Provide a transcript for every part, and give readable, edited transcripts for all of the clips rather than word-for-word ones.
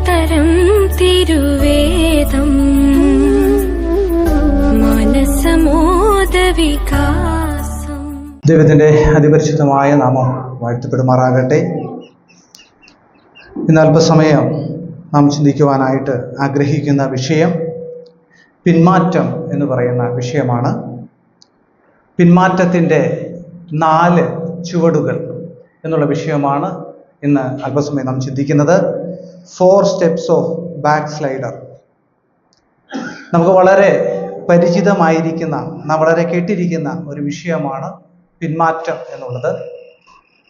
തരം തിരുവേദം മനസമോദ വികാസം. ദൈവത്തിൻ്റെ അതിപരിശുദ്ധമായ നാമം വാഴ്ത്തപ്പെടുമാറാകട്ടെ. ഇന്ന് അല്പസമയം നാം ചിന്തിക്കുവാനായിട്ട് ആഗ്രഹിക്കുന്ന വിഷയം പിന്മാറ്റം എന്ന് പറയുന്ന വിഷയമാണ്. പിന്മാറ്റത്തിൻ്റെ 4 ചുവടുകൾ എന്നുള്ള വിഷയമാണ് ഇന്ന് അല്പസമയം നാം ചിന്തിക്കുന്നത്. 4 steps ഓഫ് ബാക്ക് സ്ലൈഡർ. നമുക്ക് വളരെ പരിചിതമായിരിക്കുന്ന, നാം വളരെ കേട്ടിരിക്കുന്ന ഒരു വിഷയമാണ് പിന്മാറ്റം എന്നുള്ളത്.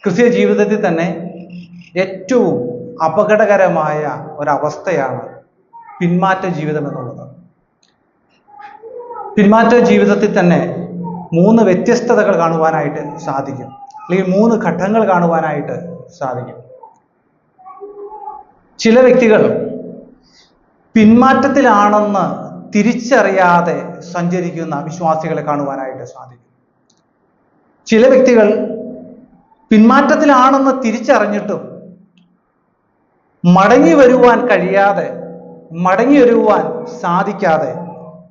ക്രിസ്തീയ ജീവിതത്തിൽ തന്നെ ഏറ്റവും അപകടകരമായ ഒരവസ്ഥയാണ് പിന്മാറ്റ ജീവിതം എന്നുള്ളത്. പിന്മാറ്റ ജീവിതത്തിൽ തന്നെ 3 വ്യത്യസ്തതകൾ കാണുവാനായിട്ട് സാധിക്കും, അല്ലെങ്കിൽ 3 ഘട്ടങ്ങൾ കാണുവാനായിട്ട് സാധിക്കും. ചില വ്യക്തികൾ പിന്മാറ്റത്തിലാണെന്ന് തിരിച്ചറിയാതെ സഞ്ചരിക്കുന്ന വിശ്വാസികളെ കാണുവാനായിട്ട് സാധിക്കും. ചില വ്യക്തികൾ പിന്മാറ്റത്തിലാണെന്ന് തിരിച്ചറിഞ്ഞിട്ടും മടങ്ങി വരുവാൻ കഴിയാതെ, മടങ്ങി വരുവാൻ സാധിക്കാതെ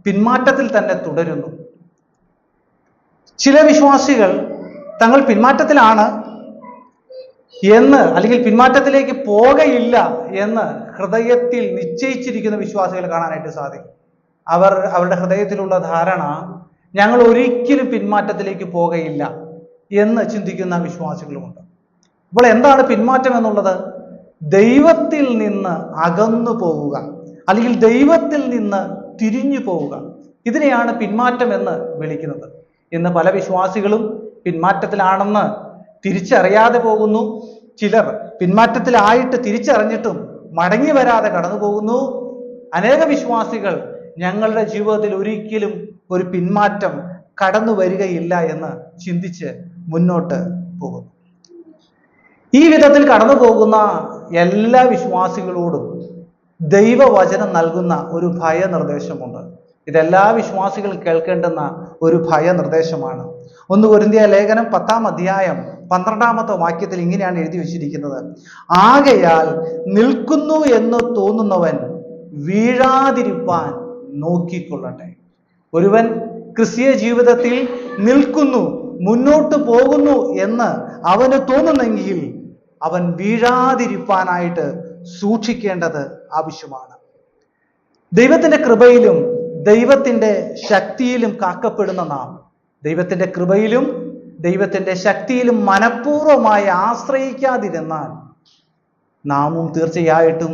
പിന്മാറ്റത്തിൽ തന്നെ തുടരുന്നു. ചില വിശ്വാസികൾ തങ്ങൾ പിന്മാറ്റത്തിലാണ് എന്ന്, അല്ലെങ്കിൽ പിന്മാറ്റത്തിലേക്ക് പോകയില്ല എന്ന് ഹൃദയത്തിൽ നിശ്ചയിച്ചിരിക്കുന്ന വിശ്വാസികൾ കാണാനായിട്ട് സാധിക്കും. അവരുടെ ഹൃദയത്തിലുള്ള ധാരണ ഞങ്ങൾ ഒരിക്കലും പിന്മാറ്റത്തിലേക്ക് പോകയില്ല എന്ന് ചിന്തിക്കുന്ന വിശ്വാസികളുമുണ്ട്. അപ്പോൾ എന്താണ് പിന്മാറ്റം എന്നുള്ളത്? ദൈവത്തിൽ നിന്ന് അകന്നു പോവുക, അല്ലെങ്കിൽ ദൈവത്തിൽ നിന്ന് തിരിഞ്ഞു പോവുക. ഇതിനെയാണ് പിന്മാറ്റം എന്ന് വിളിക്കുന്നത്. ഇന്ന് പല വിശ്വാസികളും പിന്മാറ്റത്തിലാണെന്ന് തിരിച്ചറിയാതെ പോകുന്നു. ചിലർ പിന്മാറ്റത്തിലായിട്ട് തിരിച്ചറിഞ്ഞിട്ടും മടങ്ങി വരാതെ കടന്നു പോകുന്നു. അനേക വിശ്വാസികൾ ഞങ്ങളുടെ ജീവിതത്തിൽ ഒരിക്കലും ഒരു പിന്മാറ്റം കടന്നു വരികയില്ല എന്ന് ചിന്തിച്ച് മുന്നോട്ട് പോകുന്നു. ഈ വിധത്തിൽ കടന്നു പോകുന്ന എല്ലാ വിശ്വാസികളോടും ദൈവവചനം നൽകുന്ന ഒരു ഭയനിർദ്ദേശമുണ്ട്. ഇതെല്ലാ വിശ്വാസികളും കേൾക്കേണ്ടുന്ന ഒരു ഭയനിർദ്ദേശമാണ്. 1 കൊരിന്ത്യർ ലേഖനം 10-ാം അധ്യായം 12-ാമത്തെ വാക്യത്തിൽ ഇങ്ങനെയാണ് എഴുതി വച്ചിരിക്കുന്നത്: ആകയാൽ നിൽക്കുന്നു എന്ന് തോന്നുന്നവൻ വീഴാതിരിപ്പാൻ നോക്കിക്കൊള്ളട്ടെ. ഒരുവൻ ക്രിസ്തീയ ജീവിതത്തിൽ നിൽക്കുന്നു, മുന്നോട്ട് പോകുന്നു എന്ന് അവന് തോന്നുന്നെങ്കിൽ അവൻ വീഴാതിരിപ്പാനായിട്ട് സൂക്ഷിക്കേണ്ടത് ആവശ്യമാണ്. ദൈവത്തിന്റെ കൃപയിലും ദൈവത്തിന്റെ ശക്തിയിലും കാക്കപ്പെടുന്ന നാം ദൈവത്തിന്റെ കൃപയിലും ദൈവത്തിന്റെ ശക്തിയിലും മനഃപൂർവ്വമായി ആശ്രയിക്കാതിരുന്നാൽ നാമും തീർച്ചയായിട്ടും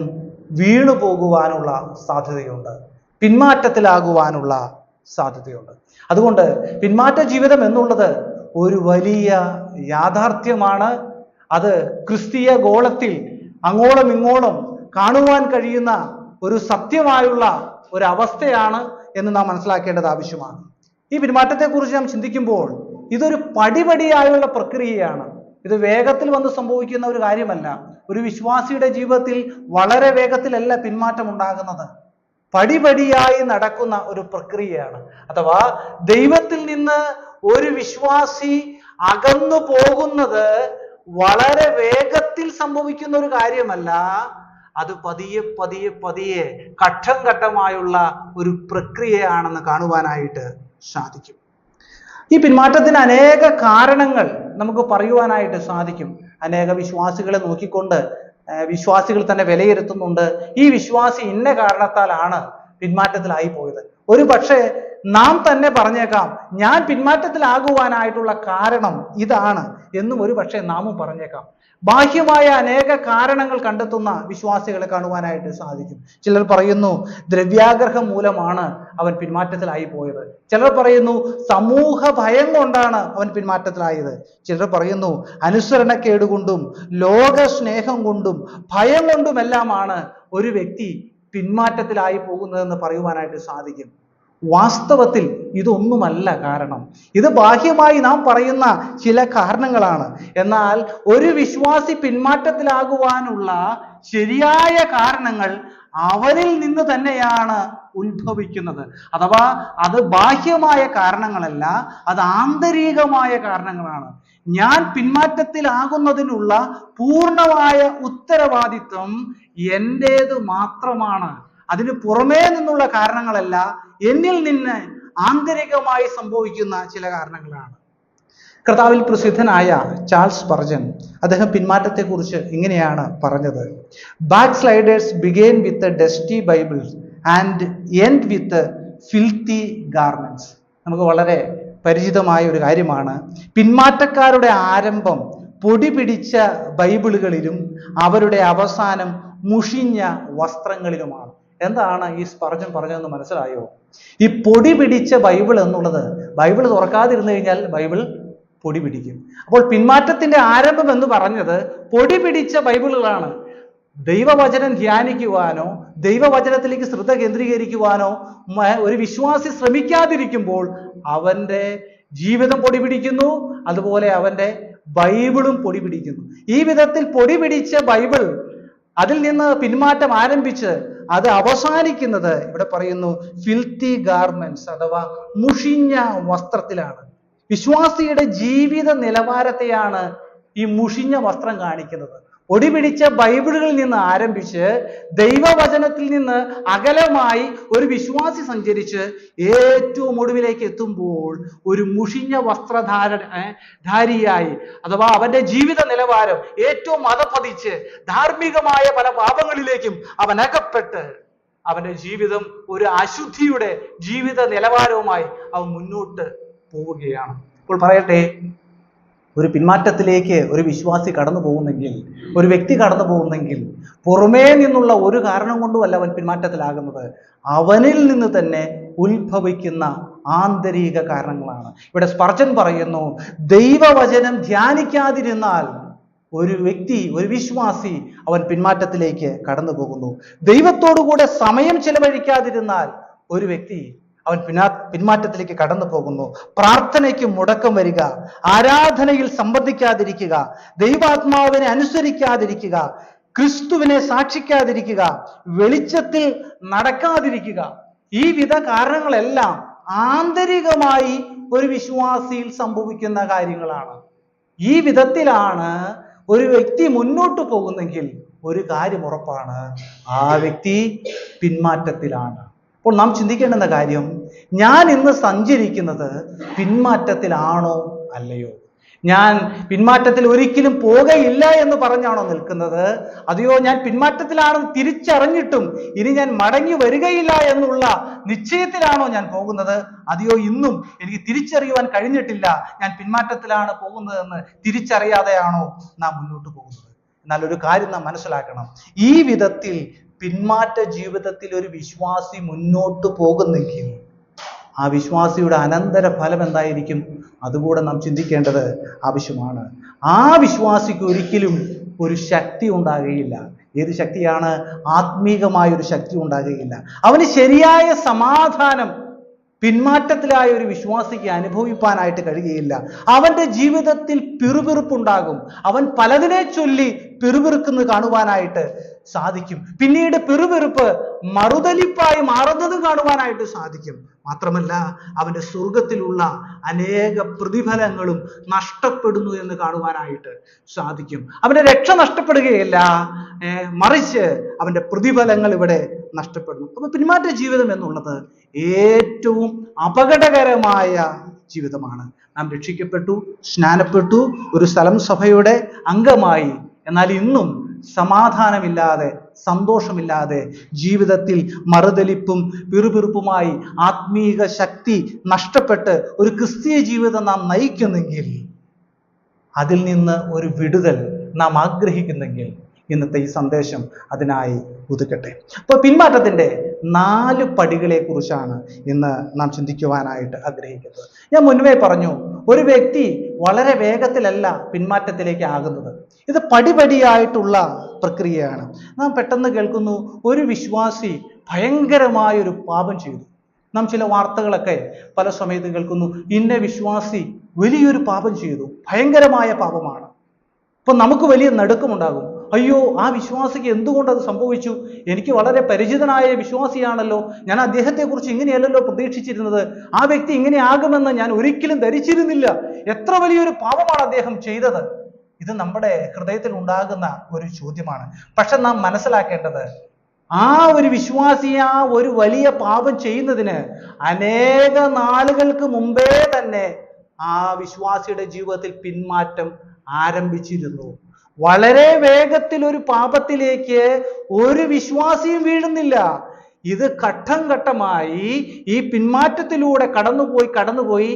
വീണു പോകുവാനുള്ള സാധ്യതയുണ്ട്, പിന്മാറ്റത്തിലാകുവാനുള്ള സാധ്യതയുണ്ട്. അതുകൊണ്ട് പിന്മാറ്റ ജീവിതം എന്നുള്ളത് ഒരു വലിയ യാഥാർത്ഥ്യമാണ്. അത് ക്രിസ്തീയ ഗോളത്തിൽ അങ്ങോളം ഇങ്ങോളം കാണുവാൻ കഴിയുന്ന ഒരു സത്യമായുള്ള ഒരു അവസ്ഥയാണ് എന്ന് നാം മനസ്സിലാക്കേണ്ടത് ആവശ്യമാണ്. ഈ പിന്മാറ്റത്തെക്കുറിച്ച് നാം ചിന്തിക്കുമ്പോൾ ഇതൊരു പടിപടിയായുള്ള പ്രക്രിയയാണ്. ഇത് വേഗത്തിൽ വന്ന് സംഭവിക്കുന്ന ഒരു കാര്യമല്ല. ഒരു വിശ്വാസിയുടെ ജീവിതത്തിൽ വളരെ വേഗത്തിലല്ല പിന്മാറ്റം ഉണ്ടാകുന്നത്. പടിപടിയായി നടക്കുന്ന ഒരു പ്രക്രിയയാണ്. അഥവാ ദൈവത്തിൽ നിന്ന് ഒരു വിശ്വാസി അകന്നു പോകുന്നത് വളരെ വേഗത്തിൽ സംഭവിക്കുന്ന ഒരു കാര്യമല്ല. അത് പതിയെ പതിയെ പതിയെ ഘട്ടം ഘട്ടമായുള്ള ഒരു പ്രക്രിയയാണെന്ന് കാണുവാനായിട്ട് സാധിക്കും. ഈ പിന്മാറ്റത്തിന് അനേക കാരണങ്ങൾ നമുക്ക് പറയുവാനായിട്ട് സാധിക്കും. അനേക വിശ്വാസികളെ നോക്കിക്കൊണ്ട് വിശ്വാസികൾ തന്നെ വിലയിരുത്തുന്നുണ്ട്, ഈ വിശ്വാസി ഇന്ന കാരണത്താലാണ് പിന്മാറ്റത്തിലായി പോയത്. ഒരു പക്ഷേ നാം തന്നെ പറഞ്ഞേക്കാം, ഞാൻ പിന്മാറ്റത്തിലാകുവാനായിട്ടുള്ള കാരണം ഇതാണ് എന്നും ഒരു പക്ഷേ നാമും പറഞ്ഞേക്കാം. ബാഹ്യമായ അനേക കാരണങ്ങൾ കണ്ടെത്തുന്ന വിശ്വാസികളെ കാണുവാനായിട്ട് സാധിക്കും. ചിലർ പറയുന്നു ദ്രവ്യാഗ്രഹം മൂലമാണ് അവൻ പിന്മാറ്റത്തിലായി പോയത്. ചിലർ പറയുന്നു സമൂഹ ഭയം കൊണ്ടാണ് അവൻ പിന്മാറ്റത്തിലായത്. ചിലർ പറയുന്നു അനുസരണക്കേട് കൊണ്ടും ലോക സ്നേഹം കൊണ്ടും ഭയം കൊണ്ടുമെല്ലാമാണ് ഒരു വ്യക്തി പിന്മാറ്റത്തിലായി പോകുന്നതെന്ന് പറയുവാനായിട്ട് സാധിക്കും. വാസ്തവത്തിൽ ഇതൊന്നുമല്ല കാരണം. ഇത് ബാഹ്യമായി നാം പറയുന്ന ചില കാരണങ്ങളാണ്. എന്നാൽ ഒരു വിശ്വാസി പിന്മാറ്റത്തിലാകുവാനുള്ള ശരിയായ കാരണങ്ങൾ അവനിൽ നിന്ന് തന്നെയാണ് ഉത്ഭവിക്കുന്നത്. അഥവാ അത് ബാഹ്യമായ കാരണങ്ങളല്ല, അത് ആന്തരികമായ കാരണങ്ങളാണ്. ഞാൻ പിന്മാറ്റത്തിലാകുന്നതിനുള്ള പൂർണ്ണമായ ഉത്തരവാദിത്വം എന്റേത് മാത്രമാണ്. അതിന് പുറമേ നിന്നുള്ള കാരണങ്ങളല്ല, എന്നിൽ നിന്ന് ആന്തരികമായി സംഭവിക്കുന്ന ചില കാരണങ്ങളാണ്. കർത്താവിൽ പ്രസിദ്ധനായ ചാൾസ് സ്പർജൻ അദ്ദേഹം പിന്മാറ്റത്തെക്കുറിച്ച് ഇങ്ങനെയാണ് പറഞ്ഞത്: back sliders ബിഗെയിൻ with dusty Bibles and end with filthy garments. നമുക്ക് വളരെ പരിചിതമായ ഒരു കാര്യമാണ്. പിന്മാറ്റക്കാരുടെ ആരംഭം പൊടി പിടിച്ച ബൈബിളുകളിലും അവരുടെ അവസാനം മുഷിഞ്ഞ വസ്ത്രങ്ങളിലുമാണ്. എന്താണ് ഈ സ്പർജൻ പറഞ്ഞതെന്ന് മനസ്സിലായോ? ഈ പൊടി പിടിച്ച ബൈബിൾ എന്നുള്ളത്, ബൈബിൾ തുറക്കാതിരുന്നു കഴിഞ്ഞാൽ ബൈബിൾ പൊടി പിടിക്കും. അപ്പോൾ പിന്മാറ്റത്തിന്റെ ആരംഭം എന്ന് പറഞ്ഞത് പൊടി പിടിച്ച ബൈബിളുകളാണ്. ദൈവവചനം ധ്യാനിക്കുവാനോ ദൈവവചനത്തിലേക്ക് ശ്രദ്ധ കേന്ദ്രീകരിക്കുവാനോ ഒരു വിശ്വാസി ശ്രമിക്കാതിരിക്കുമ്പോൾ അവന്റെ ജീവിതം പൊടി പിടിക്കുന്നു, അതുപോലെ അവന്റെ ബൈബിളും പൊടി പിടിക്കുന്നു. ഈ വിധത്തിൽ പൊടി പിടിച്ച ബൈബിൾ, അതിൽ നിന്ന് പിന്മാറ്റം ആരംഭിച്ച് അത് അവസാനിക്കുന്നത് ഇവിടെ പറയുന്നു ഫിൽത്തി ഗാർമെന്റ്സ് അഥവാ മുഷിഞ്ഞ വസ്ത്രത്തിലാണ്. വിശ്വാസിയുടെ ജീവിത നിലവാരത്തെയാണ് ഈ മുഷിഞ്ഞ വസ്ത്രം കാണിക്കുന്നത്. ഒടിപിടിച്ച ബൈബിളുകളിൽ നിന്ന് ആരംഭിച്ച് ദൈവവചനത്തിൽ നിന്ന് അകലമായി ഒരു വിശ്വാസി സഞ്ചരിച്ച് ഏറ്റവും ഒടുവിലേക്ക് എത്തുമ്പോൾ ഒരു മുഷിഞ്ഞ വസ്ത്രധാരിയായി, അഥവാ അവന്റെ ജീവിത നിലവാരം ഏറ്റവും അധപ്പതിച്ച് ധാർമ്മികമായ പല പാപങ്ങളിലേക്കും അവൻ അകപ്പെട്ട് അവന്റെ ജീവിതം ഒരു അശുദ്ധിയുടെ ജീവിത നിലവാരവുമായി അവൻ മുന്നോട്ട് പോവുകയാണ്. അപ്പോൾ പറയട്ടെ, ഒരു പിന്മാറ്റത്തിലേക്ക് ഒരു വിശ്വാസി കടന്നു പോകുന്നെങ്കിൽ, ഒരു വ്യക്തി കടന്നു പോകുന്നെങ്കിൽ, പുറമേ നിന്നുള്ള ഒരു കാരണം കൊണ്ടുമല്ല അവൻ പിന്മാറ്റത്തിലാകുന്നത്, അവനിൽ നിന്ന് തന്നെ ഉത്ഭവിക്കുന്ന ആന്തരിക കാരണങ്ങളാണ്. ഇവിടെ സ്പർജൻ പറയുന്നു, ദൈവവചനം ധ്യാനിക്കാതിരുന്നാൽ ഒരു വ്യക്തി, ഒരു വിശ്വാസി അവൻ പിന്മാറ്റത്തിലേക്ക് കടന്നു പോകുന്നു. ദൈവത്തോടുകൂടെ സമയം ചെലവഴിക്കാതിരുന്നാൽ ഒരു വ്യക്തി അവൻ പിന്മാറ്റത്തിലേക്ക് കടന്നു പോകുന്നു. പ്രാർത്ഥനയ്ക്ക് മുടക്കം വരിക, ആരാധനയിൽ സംബന്ധിക്കാതിരിക്കുക, ദൈവാത്മാവിനെ അനുസരിക്കാതിരിക്കുക, ക്രിസ്തുവിനെ സാക്ഷിക്കാതിരിക്കുക, വെളിച്ചത്തിൽ നടക്കാതിരിക്കുക, ഈ വിധ കാരണങ്ങളെല്ലാം ആന്തരികമായി ഒരു വിശ്വാസിയിൽ സംഭവിക്കുന്ന കാര്യങ്ങളാണ്. ഈ വിധത്തിലാണ് ഒരു വ്യക്തി മുന്നോട്ട് പോകുന്നെങ്കിൽ ഒരു കാര്യം ഉറപ്പാണ്, ആ വ്യക്തി പിന്മാറ്റത്തിലാണ്. അപ്പോൾ നാം ചിന്തിക്കേണ്ടുന്ന കാര്യം, ഞാൻ ഇന്ന് സഞ്ചരിക്കുന്നത് പിന്മാറ്റത്തിലാണോ അല്ലയോ? ഞാൻ പിന്മാറ്റത്തിൽ ഒരിക്കലും പോകയില്ല എന്ന് പറഞ്ഞാണോ നിൽക്കുന്നത്? അതെയോ ഞാൻ പിന്മാറ്റത്തിലാണെന്ന് തിരിച്ചറിഞ്ഞിട്ടും ഇനി ഞാൻ മടങ്ങി വരികയില്ല എന്നുള്ള നിശ്ചയത്തിലാണോ ഞാൻ പോകുന്നത്? അതെയോ ഇന്നും എനിക്ക് തിരിച്ചറിയുവാൻ കഴിഞ്ഞിട്ടില്ല, ഞാൻ പിന്മാറ്റത്തിലാണ് പോകുന്നതെന്ന് തിരിച്ചറിയാതെയാണോ നാം മുന്നോട്ട് പോകുന്നത്? എന്നാൽ ഒരു കാര്യം നാം മനസ്സിലാക്കണം, ഈ വിധത്തിൽ പിന്മാറ്റ ജീവിതത്തിൽ ഒരു വിശ്വാസി മുന്നോട്ട് പോകുന്നെങ്കിൽ ആ വിശ്വാസിയുടെ അനന്തര ഫലം എന്തായിരിക്കും? അതുകൂടെ നാം ചിന്തിക്കേണ്ടത് ആവശ്യമാണ്. ആ വിശ്വാസിക്ക് ഒരിക്കലും ഒരു ശക്തി ഉണ്ടാകുകയില്ല. ഏത് ശക്തിയാണ്? ആത്മീകമായ ഒരു ശക്തി ഉണ്ടാകുകയില്ല. അവന് ശരിയായ സമാധാനം പിന്മാറ്റത്തിലായ ഒരു വിശ്വാസിക്ക് അനുഭവിപ്പാനായിട്ട് കഴിയുകയില്ല. അവന്റെ ജീവിതത്തിൽ പിറുപിറുപ്പുണ്ടാകും. അവൻ പലതിനെ ചൊല്ലി പിറുപിറുക്കുന്നത് കാണുവാനായിട്ട് സാധിക്കും. പിന്നീട് പിറുപിറുപ്പ് മറുതലിപ്പായി മാറുന്നത് കാണുവാനായിട്ട് സാധിക്കും. മാത്രമല്ല, അവന്റെ സ്വർഗത്തിലുള്ള അനേക പ്രതിഫലങ്ങളും നഷ്ടപ്പെടുന്നു എന്ന് കാണുവാനായിട്ട് സാധിക്കും. അവന്റെ രക്ഷ നഷ്ടപ്പെടുകയില്ല, മറിച്ച് അവന്റെ പ്രതിഫലങ്ങൾ ഇവിടെ നഷ്ടപ്പെടുന്നു. അപ്പൊ പിന്മാറ്റ ജീവിതം എന്നുള്ളത് ഏറ്റവും അപകടകരമായ ജീവിതമാണ്. നാം രക്ഷിക്കപ്പെട്ടു, സ്നാനപ്പെട്ടു, ഒരു സ്ഥലം സഭയുടെ അംഗമായി, എന്നാൽ ഇന്നും സമാധാനമില്ലാതെ, സന്തോഷമില്ലാതെ, ജീവിതത്തിൽ മറുതലിപ്പും പിറുപിറുപ്പുമായി ആത്മീക ശക്തി നഷ്ടപ്പെട്ട് ഒരു ക്രിസ്തീയ ജീവിതം നാം നയിക്കുന്നെങ്കിൽ, അതിൽ നിന്ന് ഒരു വിടുതൽ നാം ആഗ്രഹിക്കുന്നെങ്കിൽ ഇന്നത്തെ ഈ സന്ദേശം അതിനായി ഉതുക്കട്ടെ. അപ്പോൾ പിന്മാറ്റത്തിന്റെ 4 പടികളെ കുറിച്ചാണ് ഇന്ന് നാം ചിന്തിക്കുവാനായിട്ട് ആഗ്രഹിക്കുന്നത്. ഞാൻ മുൻപേ പറഞ്ഞു, ഒരു വ്യക്തി വളരെ വേഗത്തിലല്ല പിന്മാറ്റത്തിലേക്ക് ആകുന്നത്. ഇത് പടിപടിയായിട്ടുള്ള പ്രക്രിയയാണ്. നാം പെട്ടെന്ന് കേൾക്കുന്നു, ഒരു വിശ്വാസി ഭയങ്കരമായൊരു പാപം ചെയ്തു. നാം ചില വാർത്തകളൊക്കെ പല സമയത്ത് കേൾക്കുന്നു, ഇന്ന വിശ്വാസി വലിയൊരു പാപം ചെയ്തു, ഭയങ്കരമായ പാപമാണ്. അപ്പൊ നമുക്ക് വലിയ നടുക്കമുണ്ടാകും. അയ്യോ, ആ വിശ്വാസിക്ക് എന്തുകൊണ്ട് അത് സംഭവിച്ചു? എനിക്ക് വളരെ പരിചിതനായ വിശ്വാസിയാണല്ലോ, ഞാൻ അദ്ദേഹത്തെക്കുറിച്ച് ഇങ്ങനെയല്ലല്ലോ പ്രതീക്ഷിച്ചിരുന്നത്, ആ വ്യക്തി ഇങ്ങനെയാകുമെന്ന് ഞാൻ ഒരിക്കലും ധരിച്ചിരുന്നില്ല, എത്ര വലിയൊരു പാപമാണ് അദ്ദേഹം ചെയ്തത്. ഇത് നമ്മുടെ ഹൃദയത്തിൽ ഉണ്ടാകുന്ന ഒരു ചോദ്യമാണ്. പക്ഷെ നാം മനസ്സിലാക്കേണ്ടത്, ആ ഒരു വിശ്വാസി ആ ഒരു വലിയ പാപം ചെയ്യുന്നതിന് അനേക നാളുകൾക്ക് മുമ്പേ തന്നെ ആ വിശ്വാസിയുടെ ജീവിതത്തിൽ പിന്മാറ്റം ആരംഭിച്ചിരുന്നു. വളരെ വേഗത്തിൽ ഒരു പാപത്തിലേക്ക് ഒരു വിശ്വാസിയും വീഴുന്നില്ല. ഇത് ഘട്ടം ഘട്ടമായി ഈ പിന്മാറ്റത്തിലൂടെ കടന്നുപോയി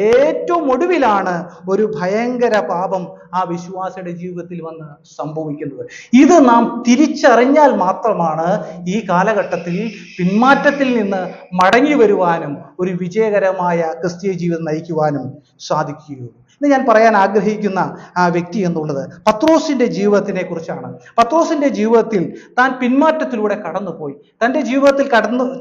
ഏറ്റവും ഒടുവിലാണ് ഒരു ഭയങ്കര പാപം ആ വിശ്വാസിയുടെ ജീവിതത്തിൽ വന്ന് സംഭവിക്കുന്നത്. ഇത് നാം തിരിച്ചറിഞ്ഞാൽ മാത്രമാണ് ഈ കാലഘട്ടത്തിൽ പിന്മാറ്റത്തിൽ നിന്ന് മടങ്ങി വരുവാനും ഒരു വിജയകരമായ ക്രിസ്തീയ ജീവിതം നയിക്കുവാനും സാധിക്കുകയുള്ളൂ. ഇന്ന് ഞാൻ പറയാൻ ആഗ്രഹിക്കുന്ന ആ വ്യക്തി എന്നുള്ളത് പത്രോസിന്റെ ജീവിതത്തിനെ കുറിച്ചാണ്. പത്രോസിന്റെ ജീവിതത്തിൽ താൻ പിന്മാറ്റത്തിലൂടെ കടന്നുപോയി, തൻ്റെ ജീവിതത്തിൽ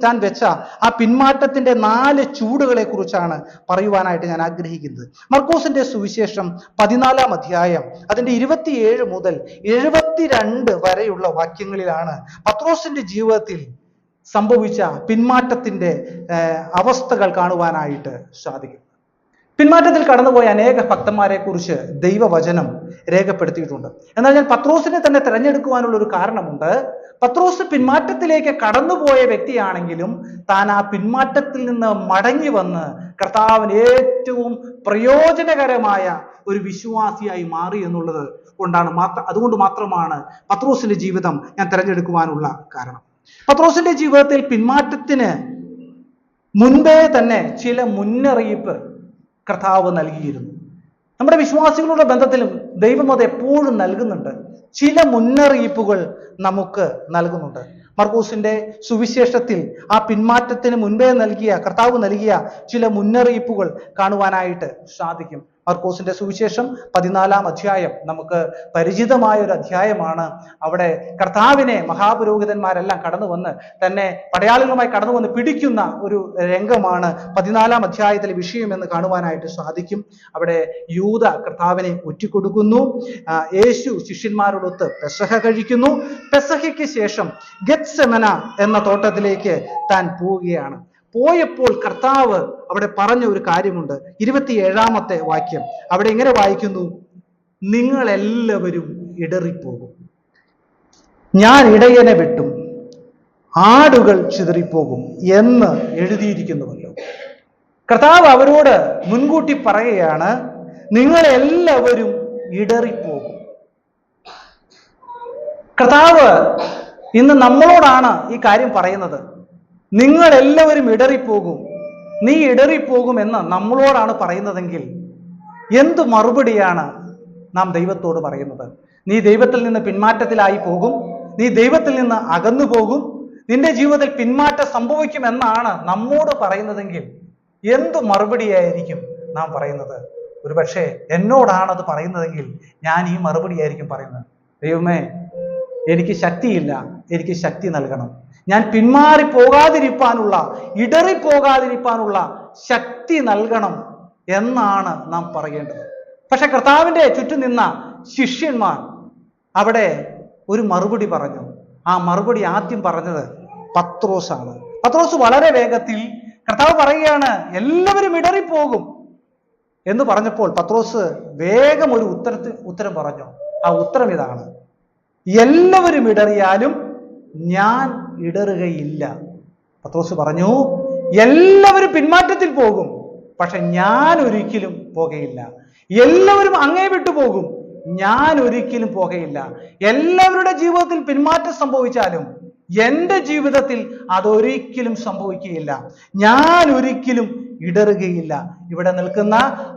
താൻ വെച്ച ആ പിന്മാറ്റത്തിന്റെ 4 ചൂടുകളെ കുറിച്ചാണ് പറയുവാനായിട്ട് ഞാൻ ആഗ്രഹിക്കുന്നത്. മർക്കോസിന്റെ സുവിശേഷം 14-ാം അധ്യായം അതിന്റെ 27 മുതൽ 72 വരെയുള്ള വാക്യങ്ങളിലാണ് പത്രോസിന്റെ ജീവിതത്തിൽ സംഭവിച്ച പിന്മാറ്റത്തിന്റെ അവസ്ഥകൾ കാണുവാനായിട്ട് സാധിക്കും. പിന്മാറ്റത്തിൽ കടന്നുപോയ അനേക ഭക്തന്മാരെ കുറിച്ച് ദൈവവചനം രേഖപ്പെടുത്തിയിട്ടുണ്ട്. എന്നാൽ ഞാൻ പത്രോസിനെ തന്നെ തിരഞ്ഞെടുക്കുവാനുള്ള ഒരു കാരണമുണ്ട്. പത്രോസ് പിന്മാറ്റത്തിലേക്ക് കടന്നുപോയ വ്യക്തിയാണെങ്കിലും താൻ ആ പിന്മാറ്റത്തിൽ നിന്ന് മടങ്ങി വന്ന് കർത്താവിന് ഏറ്റവും പ്രയോജനകരമായ ഒരു വിശ്വാസിയായി മാറി എന്നുള്ളത് അതുകൊണ്ട് മാത്രമാണ് പത്രോസിന്റെ ജീവിതം ഞാൻ തിരഞ്ഞെടുക്കുവാനുള്ള കാരണം. പത്രോസിന്റെ ജീവിതത്തിൽ പിന്മാറ്റത്തിന് മുൻപേ തന്നെ ചില മുന്നറിയിപ്പ് കർത്താവ് നൽകിയിരുന്നു. നമ്മുടെ വിശ്വാസികളുടെ ബന്ധത്തിലും ദൈവം അത് എപ്പോഴും നൽകുന്നുണ്ട്. ചില മുന്നറിയിപ്പുകൾ നമുക്ക് നൽകുന്നുണ്ട്. മർക്കോസിന്റെ സുവിശേഷത്തിൽ ആ പിന്മാറ്റത്തിന് മുൻപേ കർത്താവ് നൽകിയ ചില മുന്നറിയിപ്പുകൾ കാണുവാനായിട്ട് സാധിക്കും. മർക്കോസിന്റെ സുവിശേഷം 14-ാം അധ്യായം നമുക്ക് പരിചിതമായ ഒരു അധ്യായമാണ്. അവിടെ കർത്താവിനെ മഹാപുരോഹിതന്മാരെല്ലാം കടന്നു വന്ന് തന്നെ പടയാളികളുമായി കടന്നു വന്ന് പിടിക്കുന്ന ഒരു രംഗമാണ് 14-ാം അധ്യായത്തിലെ വിഷയം എന്ന് കാണുവാനായിട്ട് സാധിക്കും. അവിടെ യൂദ കർത്താവിനെ ഒറ്റിക്കൊടുക്കുന്നു. യേശു ശിഷ്യന്മാരോടൊത്ത് പെസഹ കഴിക്കുന്നു. പെസഹയ്ക്ക് ശേഷം ഗെത്സെമന എന്ന തോട്ടത്തിലേക്ക് താൻ പോവുകയാണ്. പോയപ്പോൾ കർത്താവ് അവിടെ പറഞ്ഞ ഒരു കാര്യമുണ്ട്. 27-ാമത്തെ വാക്യം അവിടെ ഇങ്ങനെ വായിക്കുന്നു: നിങ്ങളെല്ലാവരും ഇടറിപ്പോകും, ഞാൻ ഇടയനെ വെട്ടും, ആടുകൾ ചിതറിപ്പോകും എന്ന് എഴുതിയിരിക്കുന്നുവല്ലോ. കർത്താവ് അവരോട് മുൻകൂട്ടി പറയുകയാണ്, നിങ്ങളെല്ലാവരും ഇടറിപ്പോകും. കർത്താവ് ഇന്ന് നമ്മളോടാണ് ഈ കാര്യം പറയുന്നത്. നിങ്ങൾ എല്ലാവരും ഇടറിപ്പോകും, നീ ഇടറിപ്പോകും എന്ന് നമ്മളോടാണ് പറയുന്നതെങ്കിൽ എന്ത് മറുപടിയാണ് നാം ദൈവത്തോട് പറയുന്നത്? നീ ദൈവത്തിൽ നിന്ന് പിന്മാറ്റത്തിലായി പോകും, നീ ദൈവത്തിൽ നിന്ന് അകന്നു പോകും, നിന്റെ ജീവിതത്തിൽ പിന്മാറ്റം സംഭവിക്കുമെന്നാണ് നമ്മോട് പറയുന്നതെങ്കിൽ എന്ത് മറുപടിയായിരിക്കും നാം പറയുന്നത്? ഒരുപക്ഷെ എന്നോടാണത് പറയുന്നതെങ്കിൽ ഞാൻ ഈ മറുപടിയായിരിക്കും പറയുന്നത്: ദൈവമേ, എനിക്ക് ശക്തിയില്ല, എനിക്ക് ശക്തി നൽകണം. ഞാൻ പിന്മാറിപ്പോകാതിരിക്കാനുള്ള, ഇടറിപ്പോകാതിരിക്കാനുള്ള ശക്തി നൽകണം എന്നാണ് നാം പറയേണ്ടത്. പക്ഷെ കർത്താവിന്റെ ചുറ്റും നിന്ന ശിഷ്യന്മാർ അവിടെ ഒരു മറുപടി പറഞ്ഞു. ആ മറുപടി ആദ്യം പറഞ്ഞത് പത്രോസാണ്. പത്രോസ് വളരെ വേഗത്തിൽ കർത്താവ് പറയുകയാണ്, എല്ലാവരും ഇടറിപ്പോകും എന്ന് പറഞ്ഞപ്പോൾ പത്രോസ് വേഗം ഒരു ഉത്തരം പറഞ്ഞു. ആ ഉത്തരം ഇതാണ്: എല്ലാവരും ഇടറിയാലും ഞാൻ ഇടറുകയില്ല. പത്രോസ് പറഞ്ഞു, എല്ലാവരും പിന്മാറ്റത്തിൽ പോകും, പക്ഷെ ഞാൻ ഒരിക്കലും പോകുകയില്ല. എല്ലാവരും അങ്ങേ വിട്ടു പോകും, ഞാൻ ഒരിക്കലും പോകുകയില്ല. എല്ലാവരുടെ ജീവിതത്തിൽ പിന്മാറ്റം സംഭവിച്ചാലും എൻ്റെ ജീവിതത്തിൽ അതൊരിക്കലും സംഭവിക്കുകയില്ല. ഞാൻ ഒരിക്കലും ഇടറുകയില്ല. ഇവിടെ നിൽക്കുന്ന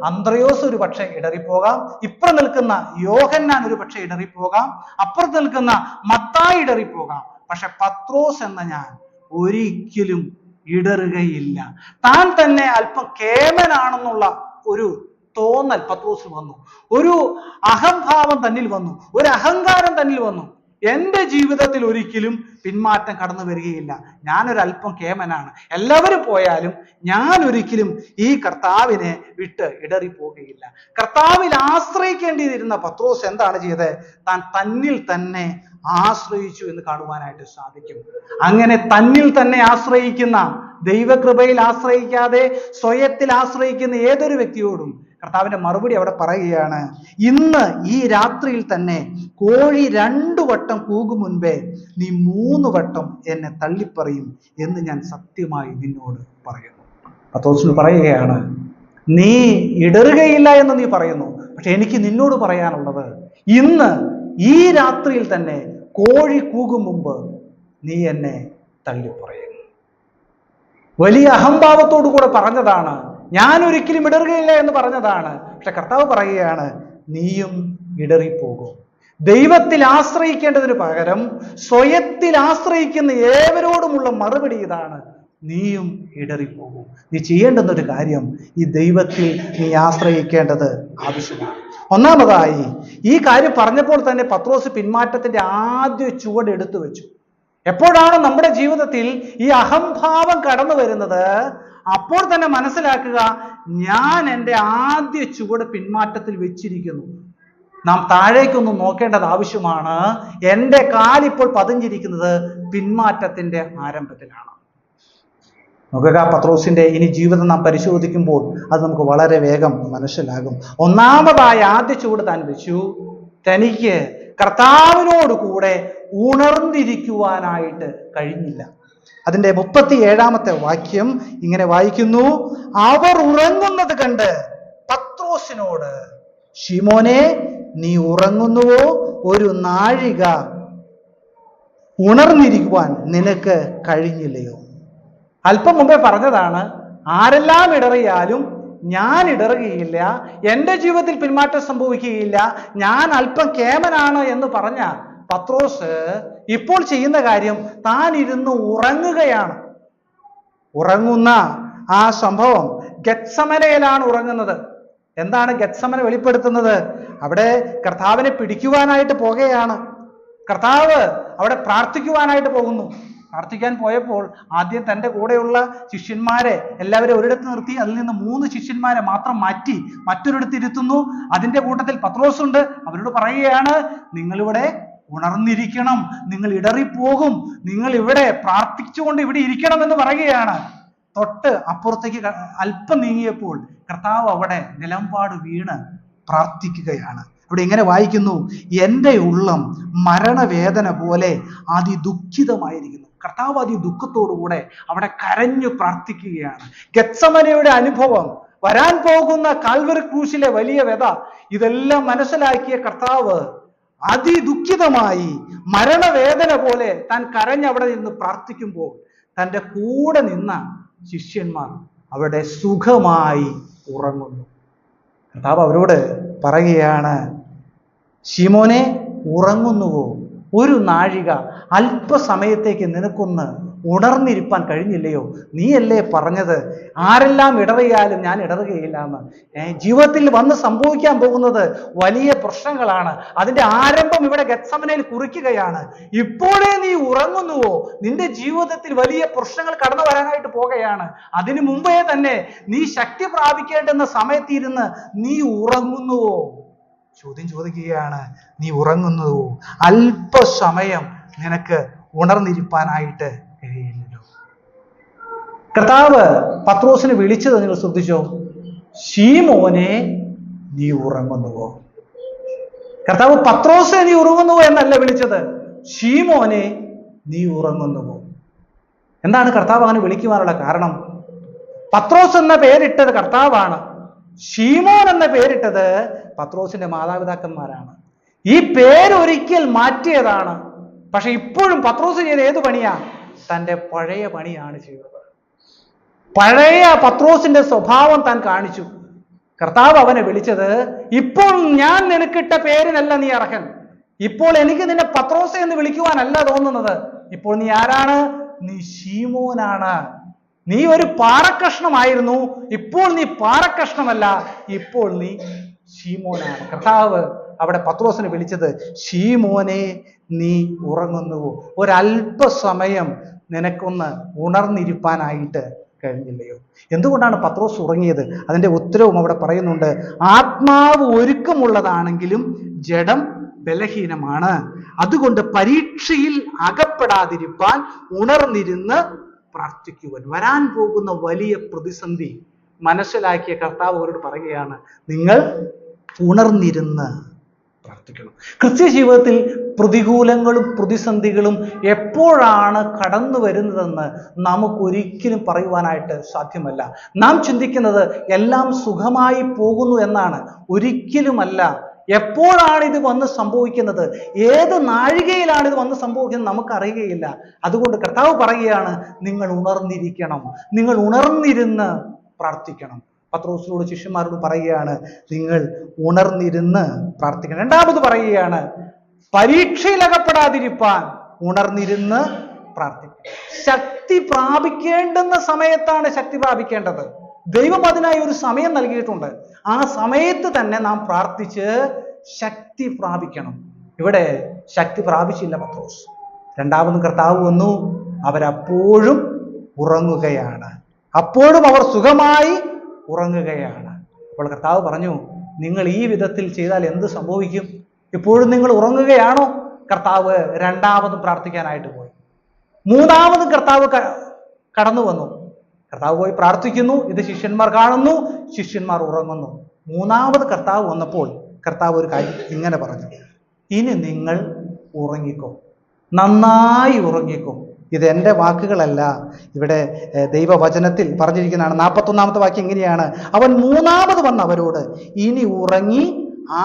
അന്ത്രയോസ് ഒരു പക്ഷേ ഇടറിപ്പോകാം, ഇപ്പുറം നിൽക്കുന്ന യോഹന്നാൻ ഒരു പക്ഷേ ഇടറിപ്പോകാം, അപ്പുറത്ത് നിൽക്കുന്ന മത്തായി ഇടറിപ്പോകാം. പക്ഷെ പത്രോസ് എന്ന ഞാൻ ഒരിക്കലും ഇടറുകയില്ല. താൻ തന്നെ അല്പം കേമനാണെന്നുള്ള ഒരു തോന്നൽ പത്രോസിന് വന്നു, ഒരു അഹംഭാവം തന്നിൽ വന്നു, ഒരു അഹങ്കാരം തന്നിൽ വന്നു. എൻ്റെ ജീവിതത്തിൽ ഒരിക്കലും പിന്മാറ്റം കടന്നു വരികയില്ല. ഞാനൊരല്പം കേമനാണ്. എല്ലാവരും പോയാലും ഞാൻ ഒരിക്കലും ഈ കർത്താവിനെ വിട്ട് ഇടറിപ്പോകുകയില്ല. കർത്താവിൽ ആശ്രയിക്കേണ്ടിയിരുന്ന പത്രോസ് എന്താണ് ചെയ്തത്? താൻ തന്നിൽ തന്നെ ആശ്രയിച്ചു എന്ന് കാണുവാനായിട്ട് സാധിക്കും. അങ്ങനെ തന്നിൽ തന്നെ ആശ്രയിക്കുന്ന, ദൈവകൃപയിൽ ആശ്രയിക്കാതെ സ്വയത്തിൽ ആശ്രയിക്കുന്ന ഏതൊരു വ്യക്തിയോടും കർത്താവിന്റെ മറുപടി അവിടെ പറയുകയാണ്, ഇന്ന് ഈ രാത്രിയിൽ തന്നെ കോഴി 2 വട്ടം കൂകും മുൻപേ നീ 3 വട്ടം എന്നെ തള്ളിപ്പറയും എന്ന് ഞാൻ സത്യമായി നിന്നോട് പറയുന്നു. പത്രോസിന് പറയുകയാണ്, നീ ഇടറുകയില്ല എന്ന് നീ പറയുന്നു, പക്ഷെ എനിക്ക് നിന്നോട് പറയാനുള്ളത്, ഇന്ന് ഈ രാത്രിയിൽ തന്നെ കോഴി കൂകും മുമ്പ് നീ എന്നെ തള്ളിപ്പറയും. വലിയ അഹംഭാവത്തോടു കൂടെ പറഞ്ഞതാണ്. ഞാൻ ഒരിക്കലും ഇടറുകയില്ല എന്ന് പറഞ്ഞതാണ്. പക്ഷെ കർത്താവ് പറയുകയാണ്, നീയും ഇടറിപ്പോകും. ദൈവത്തിൽ ആശ്രയിക്കേണ്ടതിന് പകരം സ്വയത്തിൽ ആശ്രയിക്കുന്ന ഏവരോടുമുള്ള മറുപടി ഇതാണ്, നീയും ഇടറിപ്പോകും. നീ ചെയ്യേണ്ടുന്ന ഒരു കാര്യം, ഈ ദൈവത്തിൽ നീ ആശ്രയിക്കേണ്ടത് ആവശ്യമാണ്. ഒന്നാമതായി ഈ കാര്യം പറഞ്ഞപ്പോൾ തന്നെ പത്രോസ് പിന്മാറ്റത്തിന്റെ ആദ്യ ചുവട് എടുത്തു വെച്ചു. എപ്പോഴാണ് നമ്മുടെ ജീവിതത്തിൽ ഈ അഹംഭാവം കടന്നു വരുന്നത്, അപ്പോൾ തന്നെ മനസ്സിലാക്കുക, ഞാൻ എൻ്റെ ആദ്യ ചുവട് പിന്മാറ്റത്തിൽ വെച്ചിരിക്കുന്നു. നാം താഴേക്കൊന്നും നോക്കേണ്ടത് ആവശ്യമാണ്. എൻ്റെ കാലിപ്പോൾ പതിഞ്ഞിരിക്കുന്നത് പിന്മാറ്റത്തിന്റെ ആരംഭത്തിലാണ്. നോക്കുക, പത്രോസിന്റെ ഇനി ജീവിതം നാം പരിശോധിക്കുമ്പോൾ അത് നമുക്ക് വളരെ വേഗം മനസ്സിലാകും. ഒന്നാമതായ ആദ്യ ചുവട് താൻ വെച്ചു, തനിക്ക് കർത്താവിനോട് കൂടെ ഉണർന്നിരിക്കുവാനായിട്ട് കഴിഞ്ഞില്ല. അതിന്റെ 37-ാമത്തെ വാക്യം ഇങ്ങനെ വായിക്കുന്നു, അവർ ഉറങ്ങുന്നത് കണ്ട് പത്രോസിനോട്, ശിമോനെ നീ ഉറങ്ങുന്നുവോ? ഒരു നാഴിക ഉണർന്നിരിക്കുവാൻ നിനക്ക് കഴിഞ്ഞില്ലയോ? അല്പം മുമ്പേ പറഞ്ഞതാണ്, ആരെല്ലാം ഇടറിയാലും ഞാൻ ഇടറുകയില്ല, എൻ്റെ ജീവിതത്തിൽ പിന്മാറ്റം സംഭവിക്കുകയില്ല, ഞാൻ അല്പം കേമനാണ് എന്ന് പറഞ്ഞ പത്രോസ് ഇപ്പോൾ ചെയ്യുന്ന കാര്യം, താൻ ഇരുന്ന് ഉറങ്ങുകയാണ്. ഉറങ്ങുന്ന ആ സംഭവം ഗെത്സമനയിലാണ് ഉറങ്ങുന്നത്. എന്താണ് ഗെത്സമന വെളിപ്പെടുത്തുന്നത്? അവിടെ കർത്താവിനെ പിടിക്കുവാനായിട്ട് പോകുകയാണ്. കർത്താവ് അവിടെ പ്രാർത്ഥിക്കുവാനായിട്ട് പോകുന്നു. പ്രാർത്ഥിക്കാൻ പോയപ്പോൾ ആദ്യം തൻ്റെ കൂടെയുള്ള ശിഷ്യന്മാരെ എല്ലാവരും ഒരിടത്ത് നിർത്തി, അതിൽ നിന്ന് 3 ശിഷ്യന്മാരെ മാത്രം മാറ്റി മറ്റൊരിടത്ത് ഇരുത്തുന്നു. അതിന്റെ കൂട്ടത്തിൽ പത്രോസ് ഉണ്ട്. അവരോട് പറയുകയാണ്, നിങ്ങളിവിടെ ഉണർന്നിരിക്കണം, നിങ്ങൾ ഇടറിപ്പോകും, നിങ്ങൾ ഇവിടെ പ്രാർത്ഥിച്ചുകൊണ്ട് ഇവിടെ ഇരിക്കണം എന്ന് പറയുകയാണ്. തൊട്ട് അപ്പുറത്തേക്ക് അല്പം നീങ്ങിയപ്പോൾ കർത്താവ് അവിടെ നിലമ്പാട് വീണ് പ്രാർത്ഥിക്കുകയാണ്. അവിടെ ഇങ്ങനെ വായിക്കുന്നു, എൻ്റെ ഉള്ളം മരണവേദന പോലെ അതിദുഃഖിതമായിരിക്കുന്നു. കർത്താവ് അതിദുഃഖത്തോടുകൂടെ അവിടെ കരഞ്ഞു പ്രാർത്ഥിക്കുകയാണ്. ഗെത്സമനയുടെ അനുഭവം, വരാൻ പോകുന്ന കാൽവരി ക്രൂശിലെ വലിയ വ്യത, ഇതെല്ലാം മനസ്സിലാക്കിയ കർത്താവ് അതിദുഃഖിതമായി മരണവേദന പോലെ താൻ കരഞ്ഞവിടെ നിന്ന് പ്രാർത്ഥിക്കുമ്പോൾ തൻ്റെ കൂടെ നിന്ന ശിഷ്യന്മാർ അവിടെ സുഖമായി ഉറങ്ങുന്നു. കർത്താവ് അവരോട് പറയുകയാണ്, ശിമോനെ ഉറങ്ങുന്നുവോ? ഒരു നാഴിക അല്പസമയത്തേക്ക് നിനക്കൊന്ന് ഉണർന്നിരിപ്പാൻ കഴിഞ്ഞില്ലയോ? നീയല്ലേ പറഞ്ഞത് ആരെല്ലാം ഇടറിയാലും ഞാൻ ഇടറുകയില്ല എന്ന്. ജീവിതത്തിൽ വന്ന് സംഭവിക്കാൻ പോകുന്നത് വലിയ പ്രശ്നങ്ങളാണ്. അതിന്റെ ആരംഭം ഇവിടെ ഗെത്സമനയിൽ കുറിക്കുകയാണ്. ഇപ്പോഴേ നീ ഉറങ്ങുന്നുവോ? നിന്റെ ജീവിതത്തിൽ വലിയ പ്രശ്നങ്ങൾ കടന്നു വരാനായിട്ട് പോകുകയാണ്. അതിനു മുമ്പേ തന്നെ നീ ശക്തി പ്രാപിക്കേണ്ടുന്ന സമയത്തിരുന്ന് നീ ഉറങ്ങുന്നുവോ? ചോദ്യം ചോദിക്കുകയാണ്, നീ ഉറങ്ങുന്നുവോ? അല്പസമയം നിനക്ക് ഉണർന്നിരിപ്പാനായിട്ട് കഴിയില്ലല്ലോ. കർത്താവ് പത്രോസിനെ വിളിച്ചത് നിങ്ങൾ ശ്രദ്ധിച്ചോ? ശീമോനെ നീ ഉറങ്ങുന്നുവോ? കർത്താവ് പത്രോസിനെ നീ ഉറങ്ങുന്നുവോ എന്നല്ല വിളിച്ചത്, ശീമോനെ നീ ഉറങ്ങുന്നുവോ. എന്താണ് കർത്താവ് അങ്ങനെ വിളിക്കുവാനുള്ള കാരണം? പത്രോസ് എന്ന പേരിട്ടത് കർത്താവാണ്. ശീമോൻ എന്ന പേരിട്ടത് പത്രോസിന്റെ മാതാപിതാക്കന്മാരാണ്. ഈ പേരൊരിക്കൽ മാറ്റിയതാണ്. പക്ഷെ ഇപ്പോഴും പത്രോസ് ചെയ്ത ഏത് പണിയാ? തൻ്റെ പഴയ പണിയാണ് ചെയ്തത്. പഴയ പത്രോസിന്റെ സ്വഭാവം താൻ കാണിച്ചു. കർത്താവ് അവനെ വിളിച്ചത്, ഇപ്പോൾ ഞാൻ നിനക്കിട്ട പേരിനല്ല നീ അർഹൻ. ഇപ്പോൾ എനിക്ക് നിന്നെ പത്രോസ് എന്ന് വിളിക്കുവാനല്ല തോന്നുന്നത്. ഇപ്പോൾ നീ ആരാണ്? നീ ശീമോനാണ്. നീ ഒരു പാറക്കഷ്ണമായിരുന്നു, ഇപ്പോൾ നീ പാറക്കഷ്ണമല്ല, ഇപ്പോൾ നീ ശീമോനാണ്. കർത്താവ് അവിടെ പത്രോസിനെ വിളിച്ചത്, ശീമോനെ നീ ഉറങ്ങുന്നുവോ? ഒരല്പസമയം നിനക്കൊന്ന് ഉണർന്നിരിപ്പാനായിട്ട് കഴിഞ്ഞില്ലയോ? എന്തുകൊണ്ടാണ് പത്രോസ് ഉറങ്ങിയത്? അതിന്റെ ഉത്തരവും അവിടെ പറയുന്നുണ്ട്. ആത്മാവ് ഒരുക്കമുള്ളതാണെങ്കിലും ജഡം ബലഹീനമാണ്. അതുകൊണ്ട് പരീക്ഷയിൽ അകപ്പെടാതിരിപ്പാൻ ഉണർന്നിരുന്ന് പ്രാർത്ഥിക്കുവാൻ. വരാൻ പോകുന്ന വലിയ പ്രതിസന്ധി മനസ്സിലാക്കിയ കർത്താവ് അവരോട് പറയുകയാണ്, നിങ്ങൾ ഉണർന്നിരുന്ന് പ്രാർത്ഥിക്കണം. ക്രിസ്ത്യ ജീവിതത്തിൽ പ്രതികൂലങ്ങളും പ്രതിസന്ധികളും എപ്പോഴാണ് കടന്നു വരുന്നതെന്ന് നമുക്കൊരിക്കലും പറയുവാനായിട്ട് സാധ്യമല്ല. നാം ചിന്തിക്കുന്നത് എല്ലാം സുഖമായി പോകുന്നു എന്നാണ്. ഒരിക്കലുമല്ല. എപ്പോഴാണ് ഇത് വന്ന് സംഭവിക്കുന്നത്, ഏത് നാഴികയിലാണ് ഇത് വന്ന് സംഭവിക്കുന്നത് നമുക്കറിയുകയില്ല. അതുകൊണ്ട് കർത്താവ് പറയുകയാണ്, നിങ്ങൾ ഉണർന്നിരിക്കണം, നിങ്ങൾ ഉണർന്നിരുന്ന് പ്രാർത്ഥിക്കണം. പത്രോസിനോട് ശിഷ്യന്മാരോട് പറയുകയാണ്, നിങ്ങൾ ഉണർന്നിരുന്ന് പ്രാർത്ഥിക്കണം. രണ്ടാമത് പറയുകയാണ്, പരീക്ഷയിൽ അകപ്പെടാതിരിപ്പാൻ ഉണർന്നിരുന്ന് പ്രാർത്ഥിക്കണം. ശക്തി പ്രാപിക്കേണ്ടുന്ന സമയത്താണ് ശക്തി പ്രാപിക്കേണ്ടത്. ദൈവം അതിനായി ഒരു സമയം നൽകിയിട്ടുണ്ട്. ആ സമയത്ത് തന്നെ നാം പ്രാർത്ഥിച്ച് ശക്തി പ്രാപിക്കണം. ഇവിടെ ശക്തി പ്രാപിച്ചില്ല പത്രോസ്. രണ്ടാമതും കർത്താവ് വന്നു, അവരപ്പോഴും ഉറങ്ങുകയാണ്. അപ്പോഴും അവർ സുഖമായി ഉറങ്ങുകയാണ്. അപ്പോൾ കർത്താവ് പറഞ്ഞു, നിങ്ങൾ ഈ വിധത്തിൽ ചെയ്താൽ എന്ത് സംഭവിക്കും? ഇപ്പോഴും നിങ്ങൾ ഉറങ്ങുകയാണോ? കർത്താവ് രണ്ടാമതും പ്രാർത്ഥിക്കാനായിട്ട് പോയി. മൂന്നാമതും കർത്താവ് കടന്നു വന്നു. കർത്താവ് പോയി പ്രാർത്ഥിക്കുന്നു. ഇത് ശിഷ്യന്മാർ കാണുന്നു. ശിഷ്യന്മാർ ഉറങ്ങുന്നു. മൂന്നാമത് കർത്താവ് വന്നപ്പോൾ കർത്താവ് ഒരു കാര്യം ഇങ്ങനെ പറഞ്ഞു, ഇനി നിങ്ങൾ ഉറങ്ങിക്കോ, നന്നായി ഉറങ്ങിക്കോ. ഇത് എൻ്റെ വാക്കുകളല്ല, ഇവിടെ ദൈവവചനത്തിൽ പറഞ്ഞിരിക്കുന്നതാണ്. 41-ാമത്തെ വാക്യം ഇങ്ങനെയാണ്, അവൻ മൂന്നാമത് വന്ന് അവരോട്, ഇനി ഉറങ്ങി